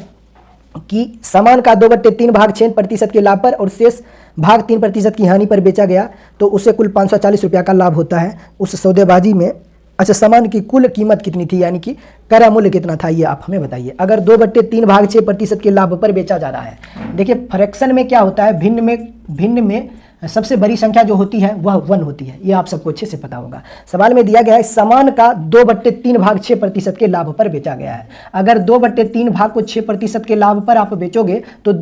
कि सामान का 2/3 भाग 6% के लाभ पर और शेष भाग 3% की हानि पर बेचा गया तो उसे कुल 540 रुपया का लाभ होता है। उस सौदेबाजी में अच्छा, सामान की कुल कीमत कितनी थी, यानी कि क्रय मूल्य कितना था, ये आप हमें बताइए। अगर 2/3/6% के लाभ पर बेचा जा रहा है, देखिए फ्रैक्शन में क्या होता है, भिन्न में सबसे बड़ी संख्या जो होती है वह 1 होती है, ये आप सबको अच्छे से पता होगा। सवाल में दिया गया है सामान का 2/3/6% के लाभ पर बेचा गया है। अगर 2/3 भाग को 6% के लाभ पर आप बेचोगे तो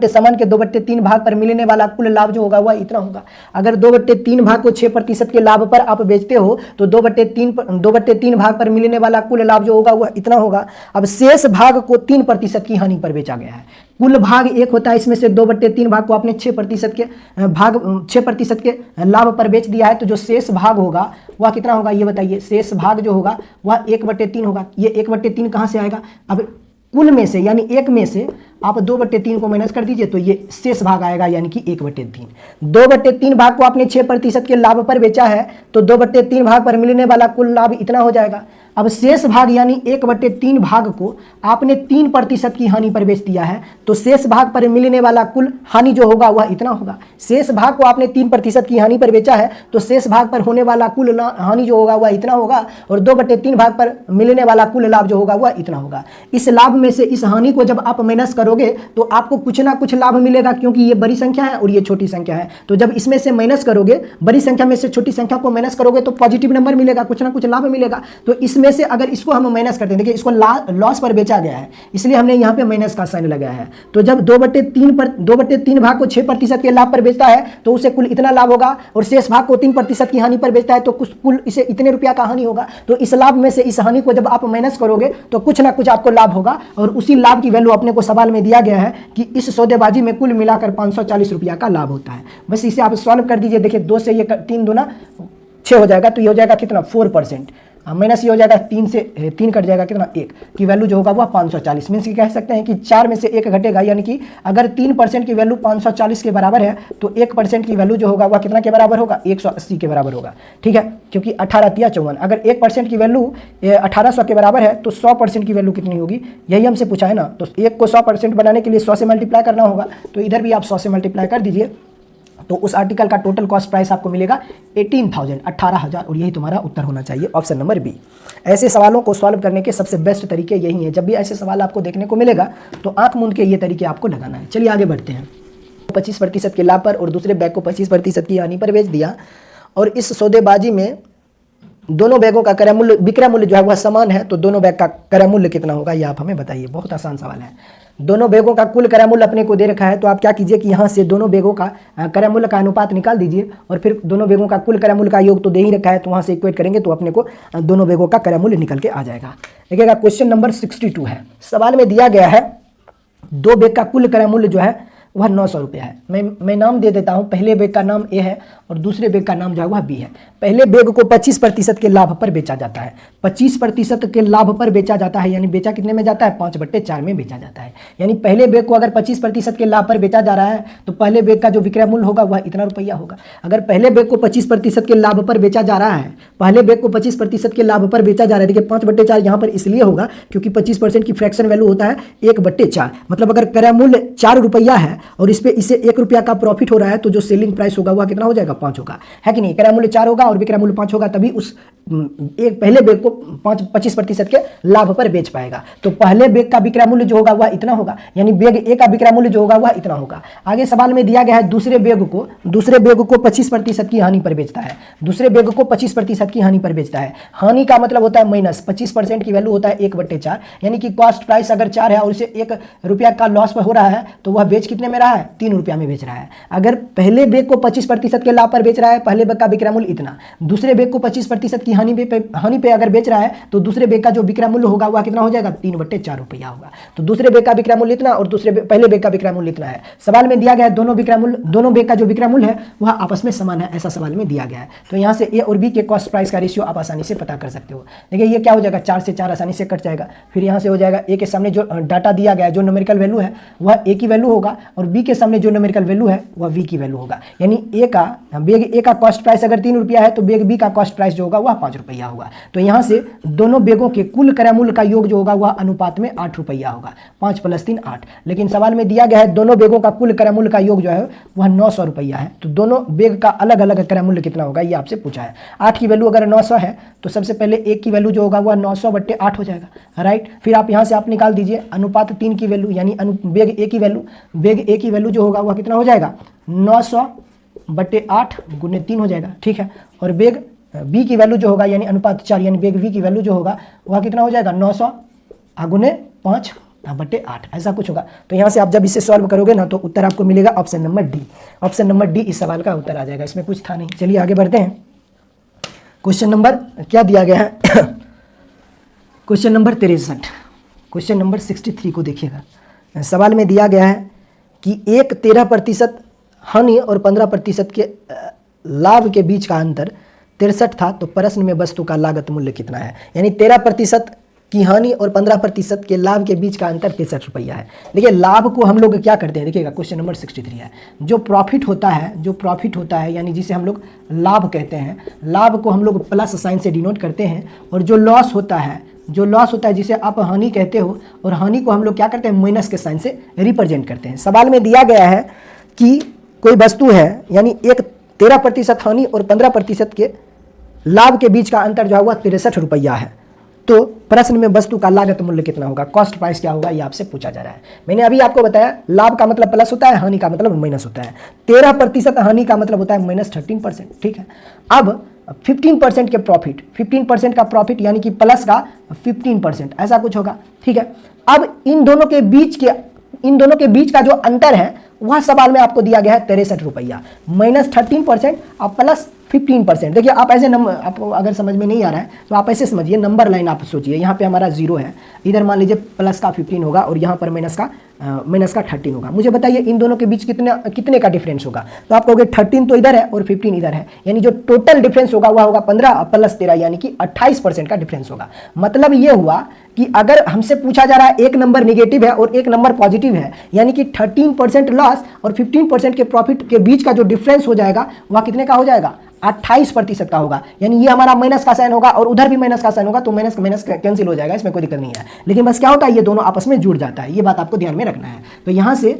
सामान के 2/3 भाग पर मिलने वाला कुल लाभ जो होगा वह इतना होगा। अगर 2/3 भाग को 6% के लाभ पर आप बेचते हो तो 2/3 भाग पर मिलने वाला कुल लाभ जो होगा वह इतना होगा। अब शेष भाग को 3% की हानि पर बेचा गया है। कुल भाग 1 होता है, इसमें से 2/3 भाग को आपने 6% के लाभ पर बेच दिया है, तो जो शेष भाग होगा वह कितना होगा ये बताइए। शेष भाग जो होगा वह 1/3 होगा। ये 1/3 कहाँ से आएगा, अब कुल में से यानी 1 में से आप 2/3 को माइनस कर दीजिए तो ये शेष भाग आएगा, यानी कि 1/3। 2/3 भाग को आपने 6% के लाभ पर बेचा है तो 2/3 भाग पर मिलने वाला कुल लाभ इतना हो जाएगा। अब शेष भाग यानी 1/3 भाग को आपने 3% की हानि पर बेच दिया है तो शेष भाग पर मिलने वाला कुल हानि जो होगा वह इतना होगा। शेष भाग को आपने 3% की हानि पर बेचा है तो शेष भाग पर होने वाला कुल हानि जो होगा वह इतना होगा, और 2/3 भाग पर मिलने वाला कुल लाभ जो होगा वह इतना होगा। इस लाभ में से इस हानि को जब आप माइनस करोगे तो आपको कुछ ना कुछ लाभ मिलेगा, क्योंकि ये बड़ी संख्या है और ये छोटी संख्या है। तो जब इसमें से माइनस करोगे, बड़ी संख्या में से छोटी संख्या को माइनस करोगे तो पॉजिटिव नंबर मिलेगा, कुछ ना कुछ लाभ मिलेगा। तो इसमें से अगर इसको हम माइनस करते हैं, देखिए इसको लॉस पर बेचा गया है इसलिए हमने यहाँ पे माइनस का साइन लगाया है। तो जब 2/3 भाग को 6% के लाभ पर बेचता है तो उसे कुल इतना लाभ होगा, और शेष भाग को 3% की हानि पर बेचता है तो कुल इसे इतने रुपया का हानि होगा। तो इस लाभ में से इस हानि को जब आप माइनस करोगे तो कुछ ना कुछ आपको लाभ होगा, और उसी लाभ की वैल्यू अपने को सवाल में दिया गया है कि इस सौदेबाजी में कुल मिलाकर 540 रुपया का लाभ होता है। बस इसे आप सॉल्व कर दीजिए। देखिए 2 से ये 3 दूना 6 हो जाएगा, तो ये हो जाएगा कितना 4%, माइनस ये हो जाएगा 3 से 3 कट जाएगा कितना 1 की वैल्यू जो होगा वह 540। मीन्स कि कह सकते हैं कि 4 में से 1 घटेगा, यानी कि अगर 3% की वैल्यू 540 के बराबर है तो 1% की वैल्यू जो होगा वह कितना के बराबर होगा 180 के बराबर होगा। ठीक है, क्योंकि 18×3 = 54। अगर 1% की वैल्यू 1800 के बराबर है तो 100% की वैल्यू कितनी होगी, यही हमसे पूछा है ना। तो 1 को 100% बनाने के लिए 100 से मल्टीप्लाई करना होगा, तो इधर भी आप 100 से मल्टीप्लाई कर दीजिए तो उस आर्टिकल का टोटल कॉस्ट प्राइस आपको मिलेगा 18,000, 18,000, और यही तुम्हारा उत्तर होना चाहिए, ऑप्शन नंबर बी। ऐसे सवालों को सॉल्व करने के सबसे बेस्ट तरीके यही हैं। जब भी ऐसे सवाल आपको देखने को मिलेगा तो आंख मूंद के ये तरीके आपको लगाना है। चलिए आगे बढ़ते हैं। 25% के लाभ पर और दूसरे बैग को 25% की हानि पर बेच दिया, और इस सौदेबाजी में दोनों बैगों का क्रय मूल्य विक्रय मूल्य जो है वह समान है, तो दोनों बैग का क्रय मूल्य कितना होगा ये आप हमें बताइए। बहुत आसान सवाल है। दोनों बैगों का कुल क्रय मूल्य अपने को दे रखा है, तो आप क्या कीजिए कि यहाँ से दोनों बैगों का क्रय मूल्य का अनुपात निकाल दीजिए, और फिर दोनों बैगों का कुल क्रय मूल्य का योग तो दे ही रखा है, तो वहाँ से इक्वेट करेंगे तो अपने को दोनों बैगों का क्रय मूल्य निकल के आ जाएगा। देखिएगा क्वेश्चन नंबर 62 है। सवाल में दिया गया है 2 बैग का कुल क्रय मूल्य जो है वह 900 रुपया है। मैं नाम दे देता हूँ। पहले बैग का नाम ए है और दूसरे बैग का नाम जो है वह बी है। पहले बैग को 25% के लाभ पर बेचा जाता है। 25% के लाभ पर बेचा जाता है, यानी बेचा कितने में जाता है 5/4 में बेचा जाता है। यानी पहले बैग को अगर 25% के लाभ पर बेचा जा रहा है तो पहले बैग का जो विक्रय मूल्य होगा वह इतना रुपया होगा। अगर पहले बैग को 25% के लाभ पर बेचा जा रहा है, पहले बैग को 25% के लाभ पर बेचा जा रहा है, देखिए 5/4 यहाँ पर इसलिए होगा क्योंकि 25% की फ्रैक्शन वैल्यू होता है 1/4। मतलब अगर क्रय मूल्य 4 रुपया है और इस पे इसे 1 रुपया का प्रॉफिट हो रहा है तो जो सेलिंग प्राइस होगा वह कितना हो जाएगा 5 होगा, है कि नहीं। क्रय मूल्य 4 होगा और विक्रय मूल्य 5 होगा, तभी उस एक पहले बैग को 25% के लाभ पर बेच पाएगा। तो पहले बैग का विक्रय मूल्य जो होगा वह इतना होगा, यानी बैग ए का विक्रय मूल्य जो होगा वह इतना होगा। आगे सवाल में दिया गया है दूसरे बैग को 25% की हानि पर बेचता है। दूसरे बैग को 25% की हानि पर बेचता है। हानि का मतलब होता है माइनस, 25% की वैल्यू होता है 1/4, यानी कि कॉस्ट प्राइस अगर 4 है और उसे 1 रुपया का लॉस हो रहा है तो वह बेच कितने में रहा है 3 रुपया में बेच रहा है। अगर पहले बैग को 25% के लाभ पर बेच रहा है, पहले बैग का विक्रय मूल्य इतना, दूसरे बैग को 25% की हानि पे अगर बेच रहा है तो दूसरे बैग का जो विक्रय मूल्य होगा वह कितना हो जाएगा 3/4 रुपया होगा। तो दूसरे बैग का विक्रय मूल्य इतना और पहले बैग का विक्रय मूल्य इतना है। सवाल में दिया गया है दोनों बैग का जो विक्रय मूल्य है वह आपस में समान है, ऐसा सवाल में दिया गया है। तो यहाँ से ए और बी के कॉस्ट प्राइस का रेशियो आप आसानी से पता कर सकते हो। देखिए ये क्या हो जाएगा 4 से 4 आसानी से कट जाएगा। फिर यहाँ से हो जाएगा ए के सामने जो डाटा दिया गया है, जो न्यूमेरिकल वैल्यू है वह ए की वैल्यू होगा और बी के सामने जो न्यूमेरिकल वैल्यू है वह वी की वैल्यू होगा। यानी बैग ए का कॉस्ट प्राइस अगर 3 रुपया है तो बैग बी का कॉस्ट प्राइस जो होगा वह 5 रुपया होगा। तो यहाँ से दोनों बैगों के कुल क्रय मूल्य का योग जो होगा वह अनुपात में 8 रुपया होगा। 5 + 3 8। लेकिन सवाल में दिया गया है दोनों बैगों का कुल क्रय मूल्य का योग जो है वह 900 रुपया है। तो दोनों बैग का अलग अलग क्रय मूल्य कितना होगा ये आपसे पूछा है। 8 की वैल्यू अगर 900 है तो सबसे पहले एक की वैल्यू जो होगा वह 900/8 हो जाएगा, राइट। फिर आप यहाँ से आप निकाल दीजिए अनुपात 3 की वैल्यू, यानी बैग ए की वैल्यू जो होगा वह कितना हो जाएगा 900/8 × 3 हो जाएगा, ठीक है। और बैग बी की वैल्यू जो होगा यानी अनुपात 4 यानी बैग बी की वैल्यू जो होगा वह कितना हो जाएगा 900 × 5/8 ऐसा कुछ होगा। तो यहाँ से आप जब इसे सॉल्व करोगे ना तो उत्तर आपको मिलेगा option number D. Option number D इस सवाल का उत्तर आ जाएगा, इसमें कुछ था नहीं। चलिए आगे बढ़ते हैं। क्वेश्चन नंबर क्या दिया गया है क्वेश्चन नंबर 63, क्वेश्चन नंबर 63 को देखिएगा। सवाल में दिया गया है कि एक 13% हानि और 15% के लाभ के बीच का अंतर 63 था, तो प्रश्न में वस्तु का लागत मूल्य कितना है। यानी 13% की हानि और 15% के लाभ के बीच का अंतर 63 रुपया है। देखिए लाभ को हम लोग क्या करते हैं, देखिएगा क्वेश्चन नंबर 63 है। जो प्रॉफिट होता है यानी जिसे हम लोग लाभ कहते हैं, लाभ को हम लोग प्लस साइन से डिनोट करते हैं। और जो लॉस होता है जिसे आप हानि कहते हो, और हानि को हम लोग क्या करते हैं माइनस के साइन से रिप्रेजेंट करते हैं। सवाल में दिया गया है कि कोई वस्तु है यानी एक 13% हानि और 15% के लाभ के बीच का अंतर जो है वह 63 रुपया है। तो प्रश्न में वस्तु का लागत मूल्य कितना होगा, कॉस्ट प्राइस क्या होगा, ये आपसे पूछा जा रहा है। मैंने अभी आपको बताया लाभ का मतलब प्लस होता है, हानि का मतलब माइनस होता है। 13% हानि का मतलब होता है -13%, ठीक है। अब 15% के प्रॉफिट, 15% का प्रॉफिट यानी कि प्लस का 15% ऐसा कुछ होगा, ठीक है। अब इन दोनों के बीच का जो अंतर है वह सवाल में आपको दिया गया है 63 रुपया, -13% और +15%। देखिए आप ऐसे नंबर, आपको अगर समझ में नहीं आ रहा है तो आप ऐसे समझिए, नंबर लाइन आप सोचिए। यहाँ पे हमारा 0 है, इधर मान लीजिए प्लस का 15 होगा और यहाँ पर माइनस का 13 होगा। मुझे बताइए इन दोनों के बीच कितने का डिफरेंस होगा। तो आप कहोगे 13 तो इधर है और 15 इधर है, यानी जो टोटल डिफरेंस होगा वह होगा 15 + 13 यानी कि 28% का डिफरेंस होगा। मतलब ये हुआ कि अगर हमसे पूछा जा रहा है एक नंबर निगेटिव है और एक नंबर पॉजिटिव है, यानी कि 13% लॉस और 15% के प्रॉफिट के बीच का जो डिफरेंस हो जाएगा वह कितने का हो जाएगा 28% का होगा। यानी ये हमारा माइनस का साइन होगा और उधर भी माइनस का साइन होगा, तो माइनस कैंसिल हो जाएगा, इसमें कोई दिक्कत नहीं है। लेकिन बस क्या होता है ये दोनों आपस में जुड़ जाता है, ये बात आपको ध्यान में रखना है। तो यहाँ से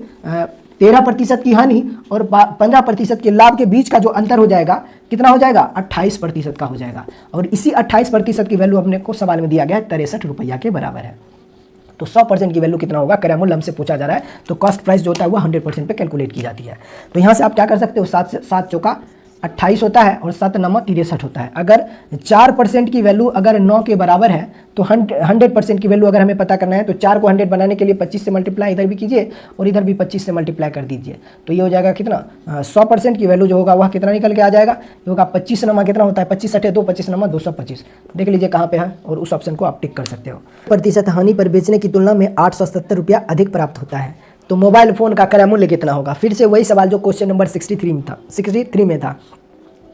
13% की हानि और 15% के लाभ के बीच का जो अंतर हो जाएगा कितना हो जाएगा 28% का हो जाएगा। और इसी 28% की वैल्यू अपने को सवाल में दिया गया है 63 रुपया के बराबर है। तो 100% की वैल्यू कितना होगा, क्रय मूल्य हमसे पूछा जा रहा है, तो कॉस्ट प्राइस जो होता है वो 100% पे कैलकुलेट की जाती है। तो यहाँ से आप क्या कर सकते हो, 7 चौका 28 होता है और 7 9 63 होता है। अगर 4% की वैल्यू अगर 9 के बराबर है तो 100% की वैल्यू अगर हमें पता करना है तो 4 को 100 बनाने के लिए 25 से मल्टीप्लाई इधर भी कीजिए और इधर भी 25 से मल्टीप्लाई कर दीजिए। तो ये हो जाएगा कितना 100% की वैल्यू जो होगा वह कितना निकल के आ जाएगा, ये होगा 25 नमा कितना होता है 25 × 2 25 नमा 225। देख लीजिए कहाँ पे है और उस ऑप्शन को आप टिक कर सकते हो। प्रतिशत हानि पर बेचने की तुलना में 870 रुपया अधिक प्राप्त होता है, तो मोबाइल फ़ोन का क्रय मूल्य कितना होगा। फिर से वही सवाल जो क्वेश्चन नंबर 63 में था।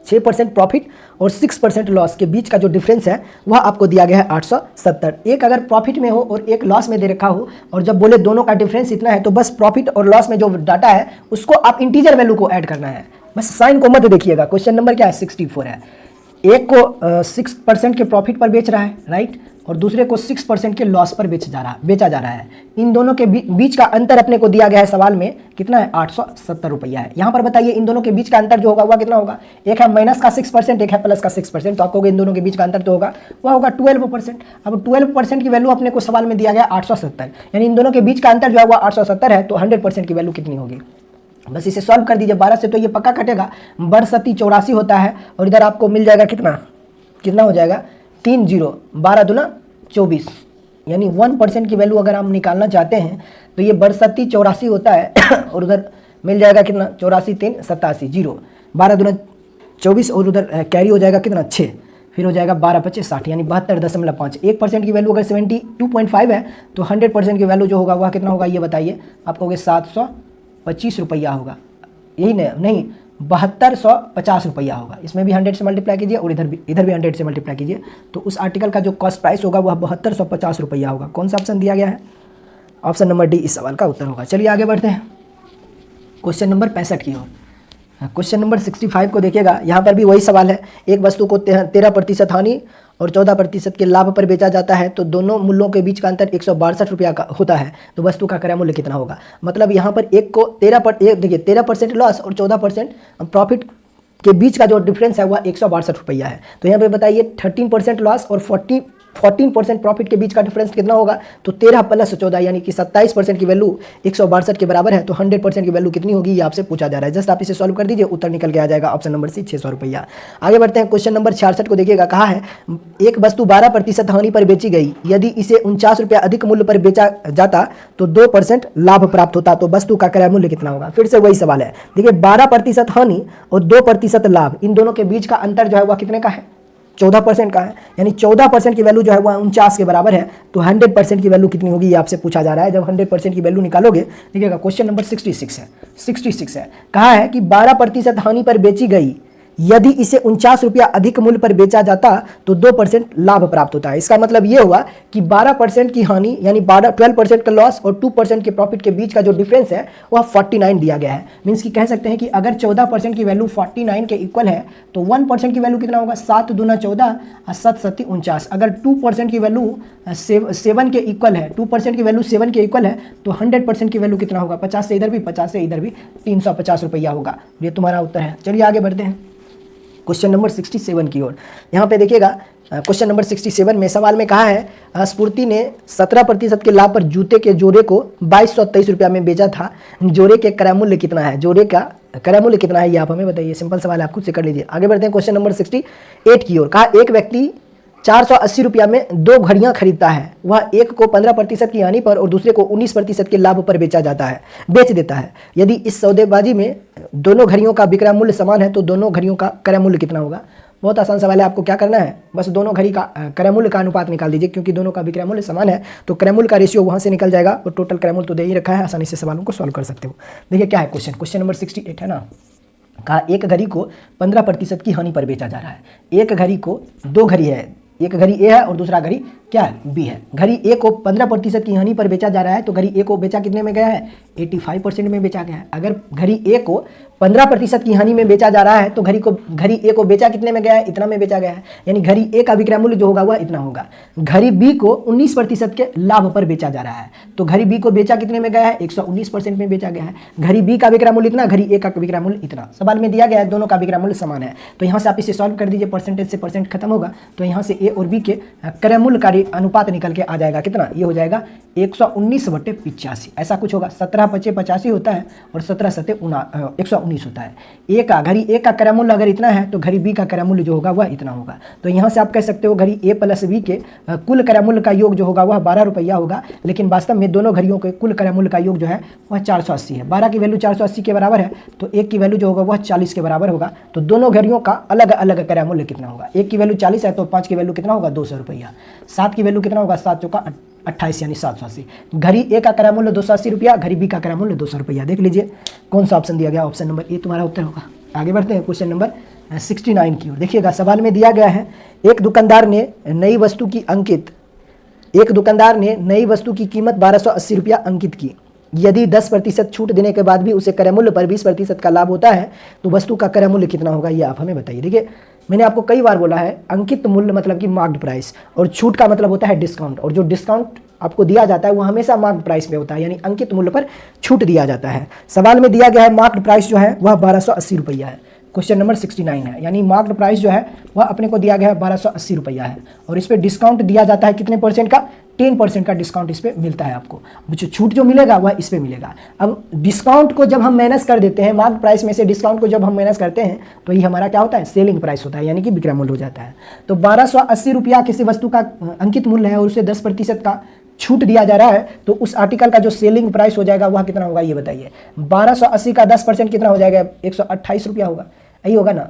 6% प्रॉफिट और 6% लॉस के बीच का जो डिफरेंस है वह आपको दिया गया है 870। एक अगर प्रॉफिट में हो और एक लॉस में दे रखा हो और जब बोले दोनों का डिफरेंस इतना है तो बस प्रॉफिट और लॉस में जो डाटा है उसको आप इंटीजर वैल्यू को ऐड करना है, बस साइन को मत देखिएगा। क्वेश्चन नंबर क्या है 64 है। एक को 6% के प्रॉफिट पर बेच रहा है, राइट, और दूसरे को 6% के लॉस पर बेचा जा रहा है। इन दोनों के बीच का अंतर अपने को दिया गया है सवाल में कितना है 870 रुपया है। यहाँ पर बताइए इन दोनों के बीच का अंतर जो होगा वह कितना होगा, एक है माइनस का 6%, एक है प्लस का 6%। तो आपको इन दोनों के बीच का अंतर जो होगा वह होगा 12%। अब 12% की वैल्यू अपने को सवाल में दिया गया 870, यानी इन दोनों के बीच का अंतर जो है वह 870 है। तो 100% की वैल्यू कितनी होगी, बस इसे सॉल्व कर दीजिए। 12 से तो ये पक्का कटेगा, 12 84 होता है और इधर आपको मिल जाएगा कितना हो जाएगा 3 0 12 दूना 24, यानी 1% की वैल्यू अगर हम निकालना चाहते हैं तो ये 62 84 होता है और उधर मिल जाएगा कितना 84 3 87 0 12 दूना 24 और उधर कैरी हो जाएगा कितना 6, फिर हो जाएगा 12 25 60, यानी 72.5। 1% की वैल्यू अगर 72.5 है तो 100% की वैल्यू जो होगा वह कितना होगा ये बताइए। आप कहोगे 725 रुपया होगा, यही नहीं 7250 रुपया होगा। इसमें भी 100 से मल्टीप्लाई कीजिए और इधर भी 100 से मल्टीप्लाई कीजिए, तो उस आर्टिकल का जो कॉस्ट प्राइस होगा वह 7250 रुपया होगा। कौन सा ऑप्शन दिया गया है, ऑप्शन नंबर डी इस सवाल का उत्तर होगा। चलिए आगे बढ़ते हैं। क्वेश्चन नंबर 65 की ओर। क्वेश्चन नंबर 65 को देखिएगा, यहाँ पर भी वही सवाल है। एक वस्तु को 13% हानि और 14% के लाभ पर बेचा जाता है तो दोनों मूल्यों के बीच का अंतर 162 रुपया का होता है, तो वस्तु का क्रय मूल्य कितना होगा। मतलब यहाँ पर एक को 13% लॉस और 14% प्रॉफिट के बीच का जो डिफरेंस है वह 162 रुपया है। तो यहाँ पे बताइए 13% लॉस और 14% प्रॉफिट के बीच का डिफरेंस कितना होगा। तो 13 + 14 यानी कि 27% की वैल्यू 162 के बराबर है। तो 100% की वैल्यू कितनी होगी ये आपसे पूछा जा रहा है। जस्ट आप इसे सॉल्व कर दीजिए, उत्तर निकल के आ जाएगा ऑप्शन नंबर सी 600 रुपया। आगे बढ़ते हैं, क्वेश्चन नंबर 66 को देखिएगा। कहा है एक वस्तु 12% हानि पर बेची गई, यदि इसे 49 रुपया अधिक मूल्य पर बेचा जाता तो 2% लाभ प्राप्त होता, तो वस्तु का क्रय मूल्य कितना होगा। फिर से वही सवाल है। देखिए 12% हानि और 2% लाभ, इन दोनों के बीच का अंतर जो है वह कितने का है, 14% का है। यानी 14% की वैल्यू जो है वह 49 के बराबर है। तो 100% की वैल्यू कितनी होगी ये आपसे पूछा जा रहा है। जब 100% की वैल्यू निकालोगे, देखिएगा क्वेश्चन नंबर 66 है। कहा है कि 12% हानि पर बेची गई, यदि इसे 49 रुपया अधिक मूल्य पर बेचा जाता तो 2% लाभ प्राप्त होता है। इसका मतलब ये हुआ कि 12% की हानि यानी 12% का लॉस और 2% के प्रॉफिट के बीच का जो डिफरेंस है वह 49 दिया गया है। मीन्स कि कह सकते हैं कि अगर 14% की वैल्यू 49 के इक्वल है तो 1% की वैल्यू कितना होगा, 7 दूना 14 और 7 7 49। अगर 2% की वैल्यू 7 के इक्वल है, 2% की वैल्यू 7 के इक्वल है तो 100% की वैल्यू कितना होगा, 50 से इधर भी 50 से इधर भी 350 रुपया होगा। ये तुम्हारा उत्तर है। चलिए आगे बढ़ते हैं क्वेश्चन नंबर 67 की ओर। यहाँ पे देखिएगा क्वेश्चन नंबर 67 में सवाल में कहा है स्फूर्ति ने 17% के लाभ पर जूते के जोड़े को 2223 रुपया में बेचा था, जोड़े के क्रय मूल्य कितना है, जोड़े का क्रय मूल्य कितना है ये आप हमें बताइए। सिंपल सवाल है, आप खुद से कर लीजिए। आगे बढ़ते हैं क्वेश्चन नंबर 68 की ओर। कहा एक व्यक्ति 480 रुपया में 2 घड़ियां खरीदता है, वह एक को 15% की हानि पर और दूसरे को 19% के लाभ पर बेच देता है। यदि इस सौदेबाजी में दोनों घड़ियों का विक्रय मूल्य समान है तो दोनों घड़ियों का क्रय मूल्य कितना होगा। बहुत आसान सवाल है। आपको क्या करना है, बस दोनों घड़ी का क्रय मूल्य का अनुपात निकाल दीजिए, क्योंकि दोनों का विक्रय मूल्य समान है तो क्रय मूल्य का रेशियो वहां से निकल जाएगा और टोटल क्रय मूल्य तो दे ही रखा है, आसानी से सवालों को सॉल्व कर सकते हो। देखिए क्या है क्वेश्चन नंबर 68 है ना। कहा एक घड़ी को 15% की हानि पर बेचा जा रहा है। एक घड़ी को, 2 घड़ी है, एक घड़ी ए है और दूसरा घड़ी क्या है, बी है। घड़ी ए को 15% की हानि पर बेचा जा रहा है तो घड़ी ए को बेचा कितने में गया है, 85% में बेचा गया है। अगर घड़ी ए को 15% की हानि में बेचा जा रहा है तो घड़ी ए को बेचा कितने में गया है, इतना में बेचा गया है। यानी घड़ी ए का विक्रय मूल्य जो होगा वह इतना होगा। घड़ी बी को 19% के लाभ पर बेचा जा रहा है तो घड़ी बी को बेचा कितने में गया है, 119% में बेचा गया है। घड़ी बी का विक्रय मूल्य इतना, घड़ी ए का विक्रय मूल्य इतना। सवाल में दिया गया है दोनों का विक्रय मूल्य समान है। तो यहाँ से आप इसे सॉल्व कर दीजिए, परसेंटेज से परसेंट खत्म होगा तो यहाँ से ए और बी के क्रय मूल्य का अनुपात निकल के आ जाएगा कितना, ये हो जाएगा 119/85। ऐसा कुछ होगा। 17 × 5 = 85 होता है और 17 × 7 = 119 होता है। घड़ी ए का क्रय मूल्य अगर इतना है तो घड़ी बी का क्रय मूल्य जो होगा वह इतना होगा। तो यहाँ से आप कह सकते हो घड़ी ए प्लस बी के कुल क्रय मूल्य का योग जो होगा वह 12 रुपया होगा, लेकिन वास्तव में दोनों घड़ियों के कुल क्रय मूल्य का योग जो है वह 480 है। 12 की वैल्यू 480 के बराबर है तो एक की वैल्यू जो होगा वह 40 के बराबर होगा। तो दोनों घड़ियों का अलग अलग क्रय मूल्य कितना होगा। एक की वैल्यू 40 है तो 5 की वैल्यू कितना होगा, 200 रुपया। 7 की वैल्यू कितना होगा, 7 चौका 28 यानी 780। घड़ी ए का क्रय मूल्य 280 रुपया, घड़ी बी का क्रय मूल्य 200 रुपया। देख लीजिए कौन सा ऑप्शन दिया गया, ऑप्शन नंबर ए तुम्हारा उत्तर होगा। आगे बढ़ते हैं क्वेश्चन नंबर 69 की ओर। देखिएगा सवाल में दिया गया है एक दुकानदार ने नई वस्तु की कीमत 1280 रुपया अंकित की। यदि 10% छूट देने के बाद भी उसे क्रय मूल्य पर 20% का लाभ होता है तो वस्तु का क्रय मूल्य कितना होगा ये आप हमें बताइए। देखिए मैंने आपको कई बार बोला है अंकित मूल्य मतलब कि मार्क्ड प्राइस और छूट का मतलब होता है डिस्काउंट, और जो डिस्काउंट आपको दिया जाता है वो हमेशा मार्क्ड प्राइस पे होता है, यानी अंकित मूल्य पर छूट दिया जाता है। सवाल में दिया गया है मार्क्ड प्राइस जो है वह 1280 रुपया है। क्वेश्चन नंबर 69 है, यानी मार्क्ड प्राइस जो है वह अपने को दिया गया है 1280 रुपया है और इस पर डिस्काउंट दिया जाता है कितने परसेंट का, 10% का डिस्काउंट इस पर मिलता है आपको। जो छूट जो मिलेगा वह इस पर मिलेगा। अब डिस्काउंट को जब हम माइनस कर देते हैं, मार्क्ड प्राइस में से डिस्काउंट को जब हम माइनस करते हैं तो ये हमारा क्या होता है, सेलिंग प्राइस होता है, यानी कि विक्रय मूल्य हो जाता है। तो 1280 रुपया किसी वस्तु का अंकित मूल्य है और उसे 10% का छूट दिया जा रहा है तो उस आर्टिकल का जो सेलिंग प्राइस हो जाएगा वह कितना होगा ये बताइए। 1280 का 10% कितना हो जाएगा, 128 रुपया होगा, यही होगा ना।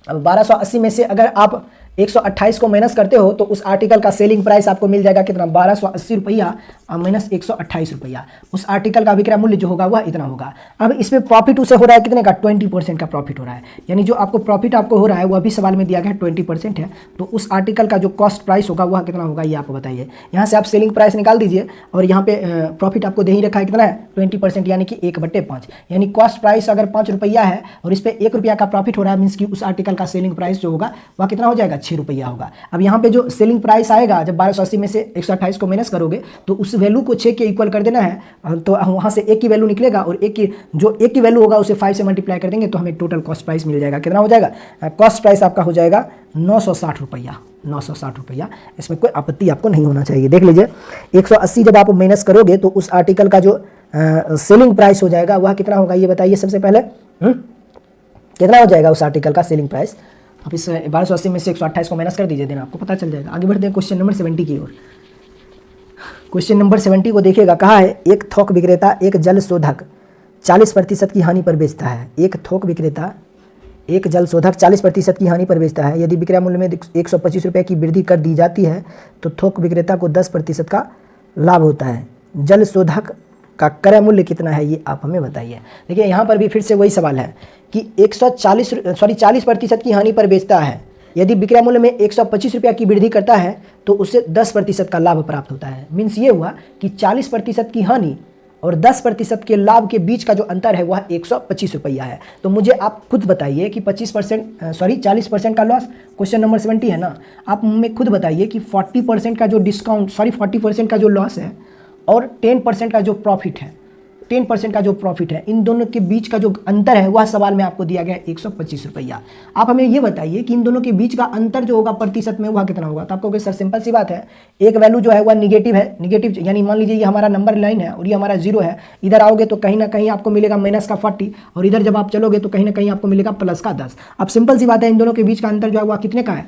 अब 1280 में से अगर आप 128 को माइनस करते हो तो उस आर्टिकल का सेलिंग प्राइस आपको मिल जाएगा कितना, 1280 रुपया माइनस 128 रुपया। उस आर्टिकल का विक्रय मूल्य जो होगा वह इतना होगा। अब इसमें प्रॉफिट उसे हो रहा है कितने का, 20% का प्रॉफिट हो रहा है। यानी जो आपको प्रॉफिट आपको हो रहा है वह भी सवाल में दिया गया है 20% है। तो उस आर्टिकल का जो कॉस्ट प्राइस होगा वह कितना होगा ये आपको बताइए। यहाँ से आप सेलिंग प्राइस निकाल दीजिए और यहाँ पे प्रॉफिट आपको दे ही रखा है कितना है 20%, यानी कि 1/5। यानी कॉस्ट प्राइस अगर 5 रुपया है और इस पर 1 रुपया का प्रॉफिट हो रहा है, मीन्स कि उस आर्टिकल का सेलिंग प्राइस जो होगा वह कितना हो जाएगा, 6 रुपया होगा। अब यहाँ पे जो सेलिंग प्राइस आएगा, जब 1280 में से 128 को माइनस करोगे तो उस वैल्यू को 6 के इक्वल कर देना है। तो वहाँ से 1 की वैल्यू निकलेगा और 1 की वैल्यू होगा उसे 5 से मल्टीप्लाई कर देंगे तो हमें टोटल कॉस्ट प्राइस मिल जाएगा। कितना हो जाएगा, कॉस्ट प्राइस आपका हो जाएगा 960 रुपया, 960 रुपया। इसमें कोई आपत्ति आपको नहीं होना चाहिए। देख लीजिए 180 जब आप माइनस करोगे तो उस आर्टिकल का जो सेलिंग प्राइस हो जाएगा वह कितना होगा ये बताइए सबसे पहले। कितना हो जाएगा उस आर्टिकल का सेलिंग प्राइस। आप इस 1280 में से 128 को माइनस कर दीजिए, देना आपको पता चल जाएगा। आगे बढ़ते हैं क्वेश्चन नंबर 70 की ओर। क्वेश्चन नंबर 70 को देखिएगा, कहा है एक थोक विक्रेता एक जल शोधक 40% की हानि पर बेचता है। एक थोक विक्रेता एक जल शोधक 40% की हानि पर बेचता है। यदि विक्रय मूल्य में 125 रुपये की वृद्धि कर दी जाती है तो थोक विक्रेता को 10% का लाभ होता है। जल शोधक का क्रय मूल्य कितना है ये आप हमें बताइए। देखिए यहाँ पर भी फिर से वही सवाल है कि 40% की हानि पर बेचता है। यदि विक्रय मूल्य में 125 रुपया की वृद्धि करता है तो उससे 10% का लाभ प्राप्त होता है। मीन्स ये हुआ कि 40% की हानि और 10% के लाभ के बीच का जो अंतर है वह 125 रुपया है। तो मुझे आप खुद बताइए कि 40% का लॉस, क्वेश्चन नंबर 70 है ना। आप हमें खुद बताइए कि 40% का जो डिस्काउंट 40% का जो लॉस है और 10% का जो प्रॉफिट है, 10% का जो प्रॉफिट है, इन दोनों के बीच का जो अंतर है वह सवाल में आपको दिया गया है 125 रुपया। आप हमें ये बताइए कि इन दोनों के बीच का अंतर जो होगा प्रतिशत में वह कितना होगा। तो आपको सर सिंपल सी बात है, एक वैल्यू जो है वह निगेटिव है, निगेटिव यानी मान लीजिए ये हमारा नंबर लाइन है और ये हमारा 0 है। इधर आओगे तो कहीं ना कहीं आपको मिलेगा माइनस का 40 और इधर जब आप चलोगे तो कहीं ना कहीं आपको मिलेगा प्लस का 10। अब सिंपल सी बात है, इन दोनों के बीच का अंतर जो है वह कितने का है,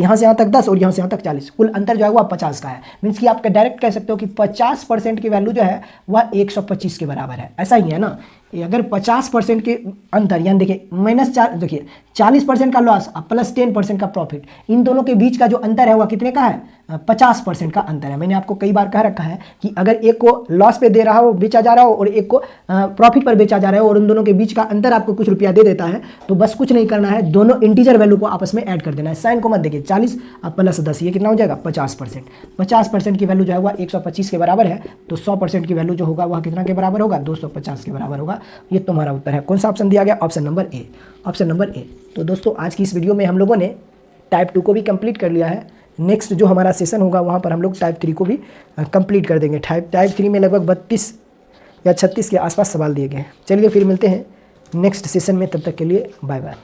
यहाँ से यहाँ तक 10 और यहाँ से यहाँ तक 40, कुल अंतर जो है वह 50 का है। मीन्स कि आप डायरेक्ट कह सकते हो कि 50% की वैल्यू जो है वह 125 के बराबर है। ऐसा ही है ना। अगर 50% के अंतर, यानी देखिए देखिए 40% का लॉस प्लस 10% का प्रॉफिट, इन दोनों के बीच का जो अंतर है वह कितने का है, 50% का अंतर है। मैंने आपको कई बार कह रखा है कि अगर एक को लॉस पे दे रहा हो, बेचा जा रहा हो, और एक को प्रॉफिट पर बेचा जा रहा हो और उन दोनों के बीच का अंतर आपको कुछ रुपया दे देता है तो बस कुछ नहीं करना है, दोनों इंटीजर वैल्यू को आपस में ऐड कर देना है। साइन को मत देखिए, 40 प्लस 10 ये कितना हो जाएगा 50%। 50% की वैल्यू जो है वह 125 के बराबर है। तो 100% की वैल्यू जो होगा वह कितना के बराबर होगा, 250 के बराबर होगा। ये तुम्हारा उत्तर है। कौन सा ऑप्शन दिया गया, option number A, option number A. तो दोस्तों आज की इस वीडियो में हम लोगों ने टाइप 2 को भी कंप्लीट कर लिया है। नेक्स्ट जो हमारा सेशन होगा वहाँ पर हम लोग टाइप 3 को भी कंप्लीट कर देंगे। टाइप 3 में लगभग 32 या 36 के आसपास सवाल दिए गए हैं। चलिए फिर मिलते हैं नेक्स्ट सेशन में, तब तक के लिए बाय बाय।